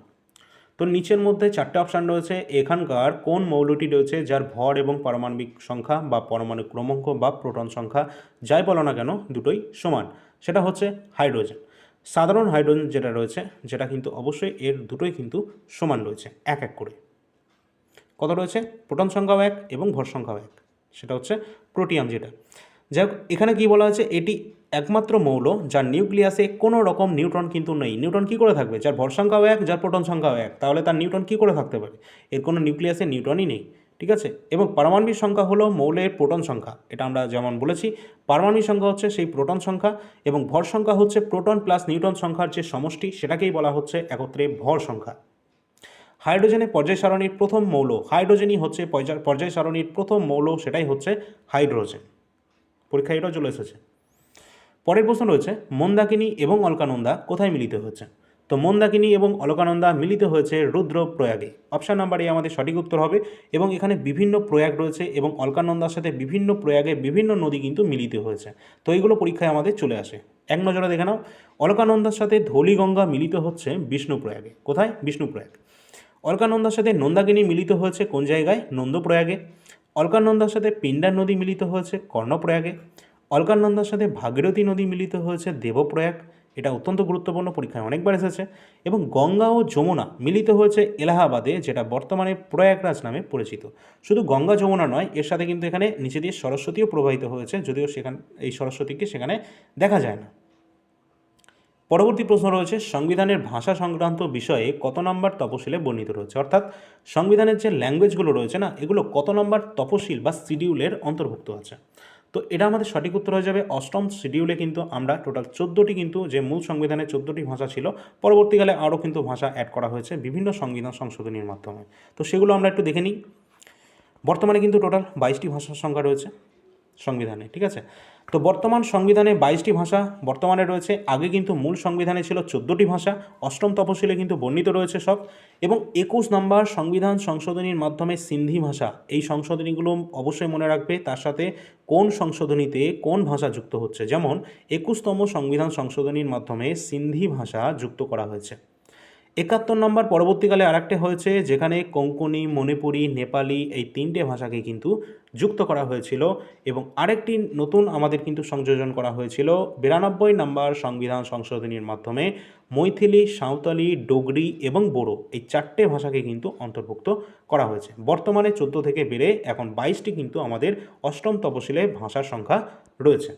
তো নিচের মধ্যে 4টে অপশান রয়েছে, এখানকার কোন মৌলটি রয়েছে যার ভর এবং পারমাণবিক সংখ্যা বা পরমাণু ক্রমাঙ্ক বা প্রোটন সংখ্যা যাই বলো না কেন দুটোই সমান? সেটা হচ্ছে হাইড্রোজেন। সাধারণ হাইড্রোজেন যেটা রয়েছে যেটা কিন্তু অবশ্যই এর দুটোই কিন্তু সমান রয়েছে, এক এক করে। কত রয়েছে? প্রোটন সংখ্যাও এক এবং ভর সংখ্যাও এক, সেটা হচ্ছে প্রোটিয়াম যেটা। যাই হোক, এখানে কী বলা আছে? এটি একমাত্র মৌল যার নিউক্লিয়াসে কোনো রকম নিউট্রন কিন্তু নেই। নিউট্রন কী করে থাকবে? যার ভর সংখ্যাও এক, যার প্রোটন সংখ্যাও এক, তাহলে তার নিউট্রন কী করে থাকতে পারে? এর কোনো নিউক্লিয়াসে নিউট্রনই নেই। ঠিক আছে, এবং পারমাণবিক সংখ্যা হলো মৌলের প্রোটন সংখ্যা। এটা আমরা যেমন বলেছি, পারমাণবিক সংখ্যা হচ্ছে সেই প্রোটন সংখ্যা এবং ভর সংখ্যা হচ্ছে প্রোটন প্লাস নিউট্রন সংখ্যার যে সমষ্টি, সেটাকেই বলা হচ্ছে একত্রে ভর সংখ্যা। হাইড্রোজেনের পর্যায় সারণীর প্রথম মৌল, হাইড্রোজেনই হচ্ছে পর্যায় সারণীর প্রথম মৌল, সেটাই হচ্ছে হাইড্রোজেন। পরীক্ষায় এটাও চলে এসেছে। পরের প্রশ্ন রয়েছে, মন্দাকিনী এবং অলকানন্দা কোথায় মিলিত হয়েছে? তো মন্দাকিনী এবং অলকানন্দা মিলিত হয়েছে রুদ্রপ্রয়াগে। অপশান নাম্বার এ আমাদের সঠিক উত্তর হবে এবং এখানে বিভিন্ন প্রয়াগ রয়েছে এবং অলকানন্দার সাথে বিভিন্ন প্রয়াগে বিভিন্ন নদী কিন্তু মিলিত হয়েছে। তো এইগুলো পরীক্ষায় আমাদের চলে আসে। এক নজরে দেখে নাও, অলকানন্দার সাথে ধৌলিগঙ্গা মিলিত হচ্ছে বিষ্ণুপ্রয়াগে। কোথায়? বিষ্ণুপ্রয়াগ। অলকানন্দার সাথে নন্দাকিনী মিলিত হয়েছে কোন জায়গায়? নন্দপ্রয়াগে। অলকানন্দার সাথে পিণ্ডার নদী মিলিত হয়েছে কর্ণপ্রয়াগে। অলকানন্দার সাথে ভাগীরথী নদী মিলিত হয়েছে দেবপ্রয়াগ। এটা অত্যন্ত গুরুত্বপূর্ণ, পরীক্ষায় অনেকবার এসেছে। এবং গঙ্গা ও যমুনা মিলিত হয়েছে এলাহাবাদে, যেটা বর্তমানে প্রয়াগরাজ নামে পরিচিত। শুধু গঙ্গা যমুনা নয়, এর সাথে কিন্তু এখানে নিচে দিয়ে সরস্বতীও প্রবাহিত হয়েছে, যদিও সেখানে এই সরস্বতীকে সেখানে দেখা যায় না। পরবর্তী প্রশ্ন রয়েছে, সংবিধানের ভাষা সংক্রান্ত বিষয়ে কত নম্বর তপশিলে বর্ণিত রয়েছে? অর্থাৎ সংবিধানের যে ল্যাঙ্গুয়েজগুলো রয়েছে না, এগুলো কত নম্বর তপশিল বা শিডিউলের অন্তর্ভুক্ত আছে? তো তো এটা আমাদের সঠিক উত্তর হয়ে যাবে। অষ্টম শিডিউলে কিন্তু আমরা টোটাল 14টি কিন্তু যে মূল সংবিধানে 14টি ভাষা ছিল, পরবর্তীকালে আরও কিন্তু ভাষা অ্যাড করা হয়েছে বিভিন্ন সংবিধান সংশোধনীর মাধ্যমে। তো সেগুলো আমরা একটু দেখে নিই। বর্তমানে কিন্তু টোটাল 22টি ভাষার সংখ্যা রয়েছে সংবিধানে, ঠিক আছে। তো বর্তমান সংবিধানে 22টি ভাষা বর্তমানে রয়েছে। আগে কিন্তু মূল সংবিধানে ছিল 14টি ভাষা, অষ্টম তফসিলে কিন্তু বর্ণিত রয়েছে সব। এবং 21 নম্বর সংবিধান সংশোধনীর মাধ্যমে সিন্ধি ভাষা, এই সংশোধনীগুলো অবশ্যই মনে রাখবে, তার সাথে কোন সংশোধনীতে কোন ভাষা যুক্ত হচ্ছে। যেমন 21তম সংবিধান সংশোধনীর মাধ্যমে সিন্ধি ভাষা যুক্ত করা হয়েছে। 71 নম্বর পরবর্তীকালে আরেকটা হয়েছে, যেখানে কোঙ্কনি, মণিপুরি, নেপালি এই 3টে ভাষাকে কিন্তু যুক্ত করা হয়েছিল। এবং আরেকটি নতুন আমাদের কিন্তু সংযোজন করা হয়েছিল 92 নম্বর সংবিধান সংশোধনীর মাধ্যমে মৈথিলি, সাঁওতালি, ডোগরি এবং বোড়ো এই 4টে ভাষাকে কিন্তু অন্তর্ভুক্ত করা হয়েছে। বর্তমানে 14 থেকে বেড়ে এখন 22টি কিন্তু আমাদের অষ্টম তফসিলে ভাষার সংখ্যা রয়েছে।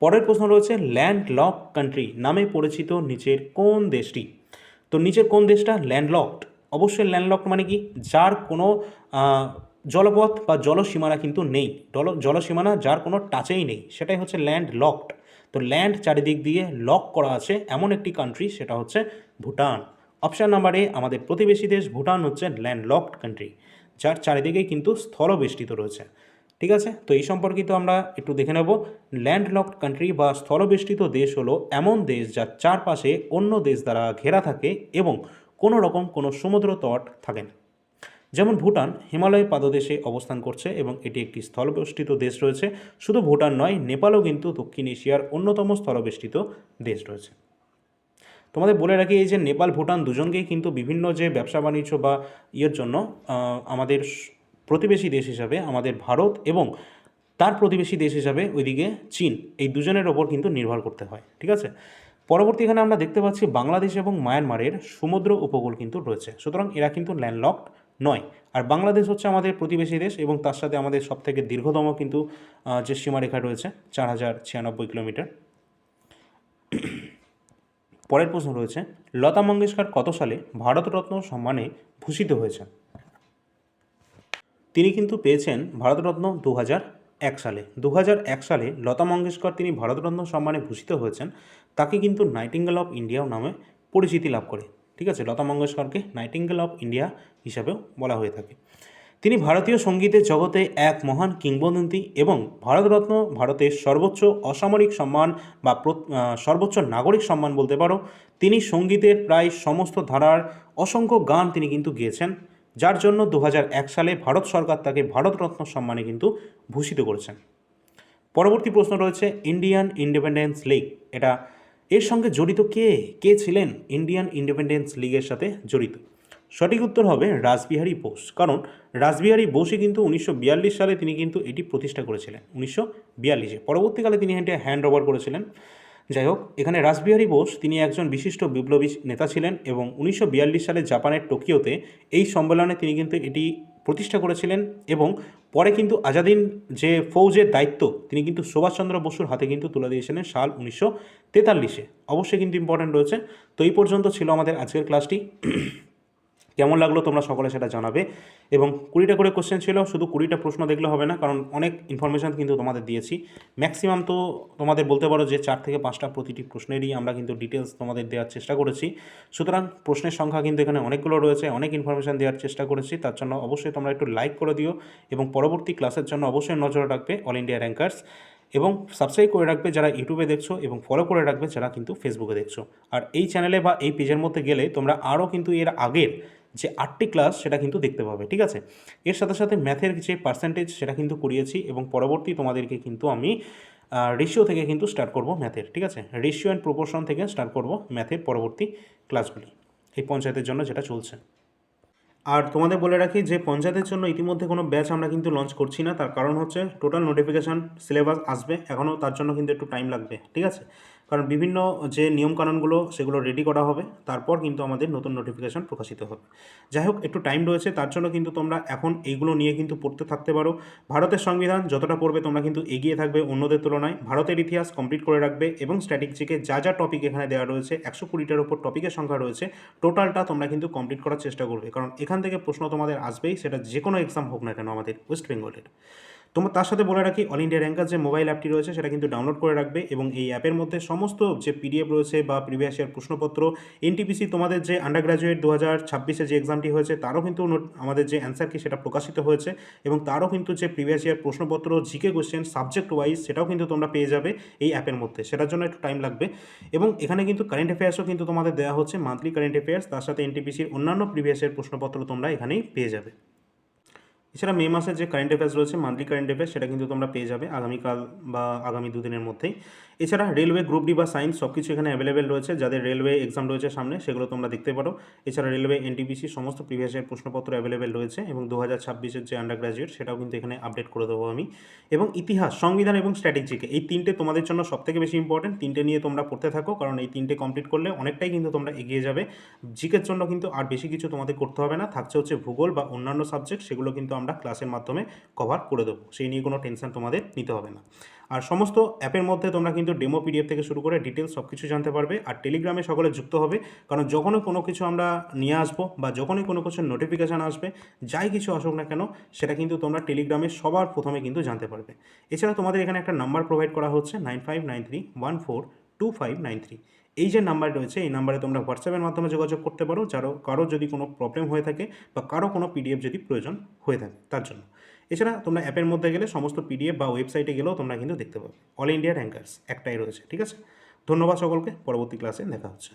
পরের প্রশ্ন রয়েছে, ল্যান্ডলক কান্ট্রি নামে পরিচিত নিচের কোন দেশটি? তো নিচের কোন দেশটা ল্যান্ডলকড? অবশ্যই ল্যান্ডলকড মানে কি, যার কোনো জলপথ বা জলসীমানা কিন্তু নেই, জলসীমানা যার কোনো টাচেই নেই, সেটাই হচ্ছে ল্যান্ডলকড। তো ল্যান্ড চারিদিক দিয়ে লক করা আছে এমন একটি কান্ট্রি, সেটা হচ্ছে ভুটান। অপশান নাম্বার এ, আমাদের প্রতিবেশী দেশ ভুটান হচ্ছে ল্যান্ডলকড কান্ট্রি, যার চারিদিকেই কিন্তু স্থলবেষ্টিত রয়েছে। ঠিক আছে, তো এই সম্পর্কিত আমরা একটু দেখে নেব। ল্যান্ডলকড কান্ট্রি বা স্থলবেষ্টিত দেশ হলো এমন দেশ যার চারপাশে অন্য দেশ দ্বারা ঘেরা থাকে এবং কোনো রকম কোনো সমুদ্র তট থাকে না। যেমন ভুটান হিমালয় পাদদেশে অবস্থান করছে এবং এটি একটি স্থলবেষ্টিত দেশ রয়েছে। শুধু ভুটান নয়, নেপালও কিন্তু দক্ষিণ এশিয়ার অন্যতম স্থলবেষ্টিত দেশ রয়েছে। তোমাদের বলে রাখি, এই যে নেপাল ভুটান দুজনকেই কিন্তু বিভিন্ন যে ব্যবসা বাণিজ্য বা ইয়ের জন্য আমাদের প্রতিবেশী দেশ হিসাবে আমাদের ভারত এবং তার প্রতিবেশী দেশ হিসাবে ওইদিকে চীন, এই দুজনের ওপর কিন্তু নির্ভর করতে হয়। ঠিক আছে, পরবর্তী এখানে আমরা দেখতে পাচ্ছি বাংলাদেশ এবং মায়ানমারের সমুদ্র উপকূল কিন্তু রয়েছে, সুতরাং এরা কিন্তু ল্যান্ডলকড নয়। আর বাংলাদেশ হচ্ছে আমাদের প্রতিবেশী দেশ এবং তার সাথে আমাদের সবথেকে দীর্ঘতম কিন্তু যে সীমারেখা রয়েছে 4096 কিলোমিটার। পরের প্রশ্ন রয়েছে, লতা মঙ্গেশকর কত সালে ভারতরত্ন সম্মানে ভূষিত হয়েছেন? তিনি কিন্তু পেয়েছেন ভারতরত্ন 2001 সালে। 2001 সালে লতা মঙ্গেশকর তিনি ভারতরত্ন সম্মানে ভূষিত হয়েছেন। তাকে কিন্তু নাইটিঙ্গেল অফ ইন্ডিয়াও নামে পরিচিতি লাভ করে। ঠিক আছে, লতা মঙ্গেশকরকে নাইটিঙ্গেল অফ ইন্ডিয়া হিসাবেও বলা হয়ে থাকে। তিনি ভারতীয় সঙ্গীতের জগতে এক মহান কিংবদন্তি এবং ভারতরত্ন ভারতের সর্বোচ্চ অসামরিক সম্মান বা সর্বোচ্চ নাগরিক সম্মান বলতে পারো। তিনি সঙ্গীতের প্রায় সমস্ত ধারার অসংখ্য গান তিনি কিন্তু গেয়েছেন, যার জন্য 2001 সালে ভারত সরকার তাকে ভারতরত্ন সম্মানে কিন্তু ভূষিত করেছেন। পরবর্তী প্রশ্ন রয়েছে, ইন্ডিয়ান ইন্ডিপেন্ডেন্স লীগ, এটা এর সঙ্গে জড়িত কে? কে ছিলেন ইন্ডিয়ান ইন্ডিপেন্ডেন্স লীগের সাথে জড়িত? সঠিক উত্তর হবে রাসবিহারী বোস, কারণ রাসবিহারী বোসই কিন্তু 1942 সালে তিনি কিন্তু এটি প্রতিষ্ঠা করেছিলেন। 1942-এ পরবর্তীকালে তিনি এটি হ্যান্ড ওভার করেছিলেন। যাই হোক, এখানে রাসবিহারী বোস তিনি একজন বিশিষ্ট বিপ্লবী নেতা ছিলেন এবং 1942 সালে জাপানের টোকিওতে এই সম্মেলনে তিনি কিন্তু এটি প্রতিষ্ঠা করেছিলেন এবং পরে কিন্তু আজাদিন যে ফৌজের দায়িত্ব তিনি কিন্তু সুভাষচন্দ্র বসুর হাতে কিন্তু তুলে দিয়েছিলেন সাল 1943-এ। অবশ্যই কিন্তু ইম্পর্ট্যান্ট রয়েছে। তো এই পর্যন্ত ছিল আমাদের আজকের ক্লাসটি। কেমন লাগলো তোমরা সকলে সেটা জানাবে। এবং 20টা করে কোশ্চেন ছিল, শুধু 20টা প্রশ্ন দেখলে হবে না, কারণ অনেক ইনফরমেশান কিন্তু তোমাদের দিয়েছি। ম্যাক্সিমাম তো তোমাদের বলতে পারো যে 4 থেকে 5টা প্রতিটি প্রশ্নেরই আমরা কিন্তু ডিটেলস তোমাদের দেওয়ার চেষ্টা করেছি। সুতরাং প্রশ্নের সংখ্যা কিন্তু এখানে অনেকগুলো রয়েছে, অনেক ইনফরমেশান দেওয়ার চেষ্টা করেছি। তার জন্য অবশ্যই তোমরা একটু লাইক করে দিও এবং পরবর্তী ক্লাসের জন্য অবশ্যই নজর রাখবে অল ইন্ডিয়া র্যাঙ্কার্স, এবং সাবস্ক্রাইব করে রাখবে যারা ইউটিউবে দেখছো এবং ফলো করে রাখবে যারা কিন্তু ফেসবুকে দেখছো। আর এই চ্যানেলে বা এই পেজের মধ্যে গেলে তোমরা আরও কিন্তু এর আগের যে 8টি ক্লাস সেটা কিন্তু দেখতে পাবে। ঠিক আছে, এর সাথে সাথে ম্যাথের যে পার্সেন্টেজ সেটা কিন্তু করিয়েছি এবং পরবর্তী তোমাদেরকে কিন্তু আমি রেশিও থেকে কিন্তু স্টার্ট করব ম্যাথের। ঠিক আছে, রেশিও অ্যান্ড প্রপোর্শন থেকে স্টার্ট করব ম্যাথের পরবর্তী ক্লাসগুলি, এই পঞ্চায়েতের জন্য যেটা চলছে। আর তোমাদের বলে রাখি যে পঞ্চায়েতের জন্য ইতিমধ্যে কোনো ব্যাচ আমরা কিন্তু লঞ্চ করছি না, তার কারণ হচ্ছে টোটাল নোটিফিকেশান সিলেবাস আসবে এখনও, তার জন্য কিন্তু একটু টাইম লাগবে। ঠিক আছে, কারণ বিভিন্ন যে নিয়মকানুনগুলো সেগুলো রেডি করা হবে, তারপর কিন্তু আমাদের নতুন নোটিফিকেশান প্রকাশিত হবে। যাই হোক, একটু টাইম রয়েছে, তার জন্য কিন্তু তোমরা এখন এইগুলো নিয়ে কিন্তু পড়তে থাকতে পারো। ভারতের সংবিধান যতটা পড়বে তোমরা কিন্তু এগিয়ে থাকবে অন্যদের তুলনায়। ভারতের ইতিহাস কমপ্লিট করে রাখবে এবং স্ট্র্যাটেজিকে যা যা টপিক এখানে দেওয়া রয়েছে 120টার উপর টপিকের সংখ্যা রয়েছে, টোটালটা তোমরা কিন্তু কমপ্লিট করার চেষ্টা করবে, কারণ এখান থেকে প্রশ্ন তোমাদের আসবেই, সেটা যে কোনো এক্সাম হোক না কেন আমাদের ওয়েস্ট বেঙ্গলের। তার সাথে বলে রাখি, অল ইন্ডিয়া র্যাঙ্কার যে মোবাইল অ্যাপটি রয়েছে সেটা কিন্তু ডাউনলোড করে রাখবে, এবং এই অ্যাপের মধ্যে সমস্ত যে পিডিএফ রয়েছে বা প্রিভিয়াস ইয়ার প্রশ্নপত্র, এনটিপিসি তোমাদের যে আন্ডার গ্র্যাজুয়েট 2026-এ যে এক্সামটি হয়েছে তারও কিন্তু আমাদের যে অ্যান্সার কি সেটা প্রকাশিত হয়েছে, এবং তারও কিন্তু যে প্রিভিয়াস ইয়ার প্রশ্নপত্র জিকে কোশ্চেন সাবজেক্ট ওয়াইজ সেটাও কিন্তু তোমরা পেয়ে যাবে এই অ্যাপের মধ্যে। সেটার জন্য একটু টাইম লাগবে, এবং এখানে কিন্তু কারেন্ট অ্যাফেয়ার্সও কিন্তু তোমাদের দেওয়া হচ্ছে, মান্থলি কারেন্ট অ্যাফেয়ার্স, তার সাথে এনটিপিসির অন্যান্য প্রিভিয়াস ইয়ার প্রশ্নপত্র তোমরা এখানেই পেয়ে যাবে। এছাড়া মে মাসের যে কারেন্ট অ্যাফেয়ার্স রয়েছে, মান্থলি কারেন্ট অ্যাফেয়ার্স, সেটা কিন্তু তোমরা পেয়ে যাবে আগামীকাল বা আগামী দুদিনের মধ্যেই। এছাড়া রেলওয়ে গ্রুপ ডি বা সায়েন্স সব কিছু এখানে অ্যাভেলেবেল রয়েছে, যাদের রেলওয়ে এক্সাম রয়েছে সামনে সেগুলো তোমরা দেখতে পারো। এছাড়া রেলওয়ে এনটিপিসি সমস্ত প্রিভিয়াস ইয়ার প্রশ্নপত্র অ্যাভেলেবেল রয়েছে, এবং 2026-এর যে আন্ডার গ্র্যাজুয়েট সেটাও কিন্তু এখানে আপডেট করে দেবো আমি। এবং ইতিহাস, সংবিধান এবং স্ট্র্যাটেজিকে, এই তিনটে তোমাদের জন্য সবথেকে বেশি ইম্পর্টেন্ট। তিনটে নিয়ে তোমরা পড়তে থাকো, কারণ এই তিনটে কমপ্লিট করলে অনেকটাই কিন্তু তোমরা এগিয়ে যাবে। জিকের জন্য কিন্তু আর বেশি কিছু তোমাদের করতে হবে না, থাকছে হচ্ছে ভূগোল বা অন্যান্য সাবজেক্ট, সেগুলো কিন্তু আমরা ক্লাসের মাধ্যমে কভার করে দেবো, সেই নিয়ে কোনো টেনশন তোমাদের নিতে হবে না। আর সমস্ত অ্যাপের মধ্যে তোমরা কিন্তু ডেমো পিডিএফ থেকে শুরু করে ডিটেলস সব কিছু জানতে পারবে। আর টেলিগ্রামে সকলে যুক্ত হবে, কারণ যখনই কোনো কিছু আমরা নিয়ে আসবো বা যখনই কোনো কিছুর নোটিফিকেশান আসবে, যাই কিছু আসুক না কেন, সেটা কিন্তু তোমরা টেলিগ্রামে সবার প্রথমে কিন্তু জানতে পারবে। এছাড়া তোমাদের এখানে একটা নাম্বার প্রোভাইড করা হচ্ছে 9593142593। এই যে নাম্বার রয়েছে, এই নাম্বারে তোমরা হোয়াটসঅ্যাপের মাধ্যমে যোগাযোগ করতে পারো, কারো যদি কোনো প্রবলেম হয়ে থাকে বা কারো কোনো পিডিএফ যদি প্রয়োজন হয়ে থাকে তার জন্য। এছাড়া তোমরা অ্যাপের মধ্যে গেলে সমস্ত পিডিএফ বা ওয়েবসাইটে গেলেও তোমরা কিন্তু দেখতে পাবে। অল ইন্ডিয়া র্যাঙ্কার্স একটাই রয়েছে, ঠিক আছে। ধন্যবাদ সকলকে, পরবর্তী ক্লাসে দেখা হচ্ছে।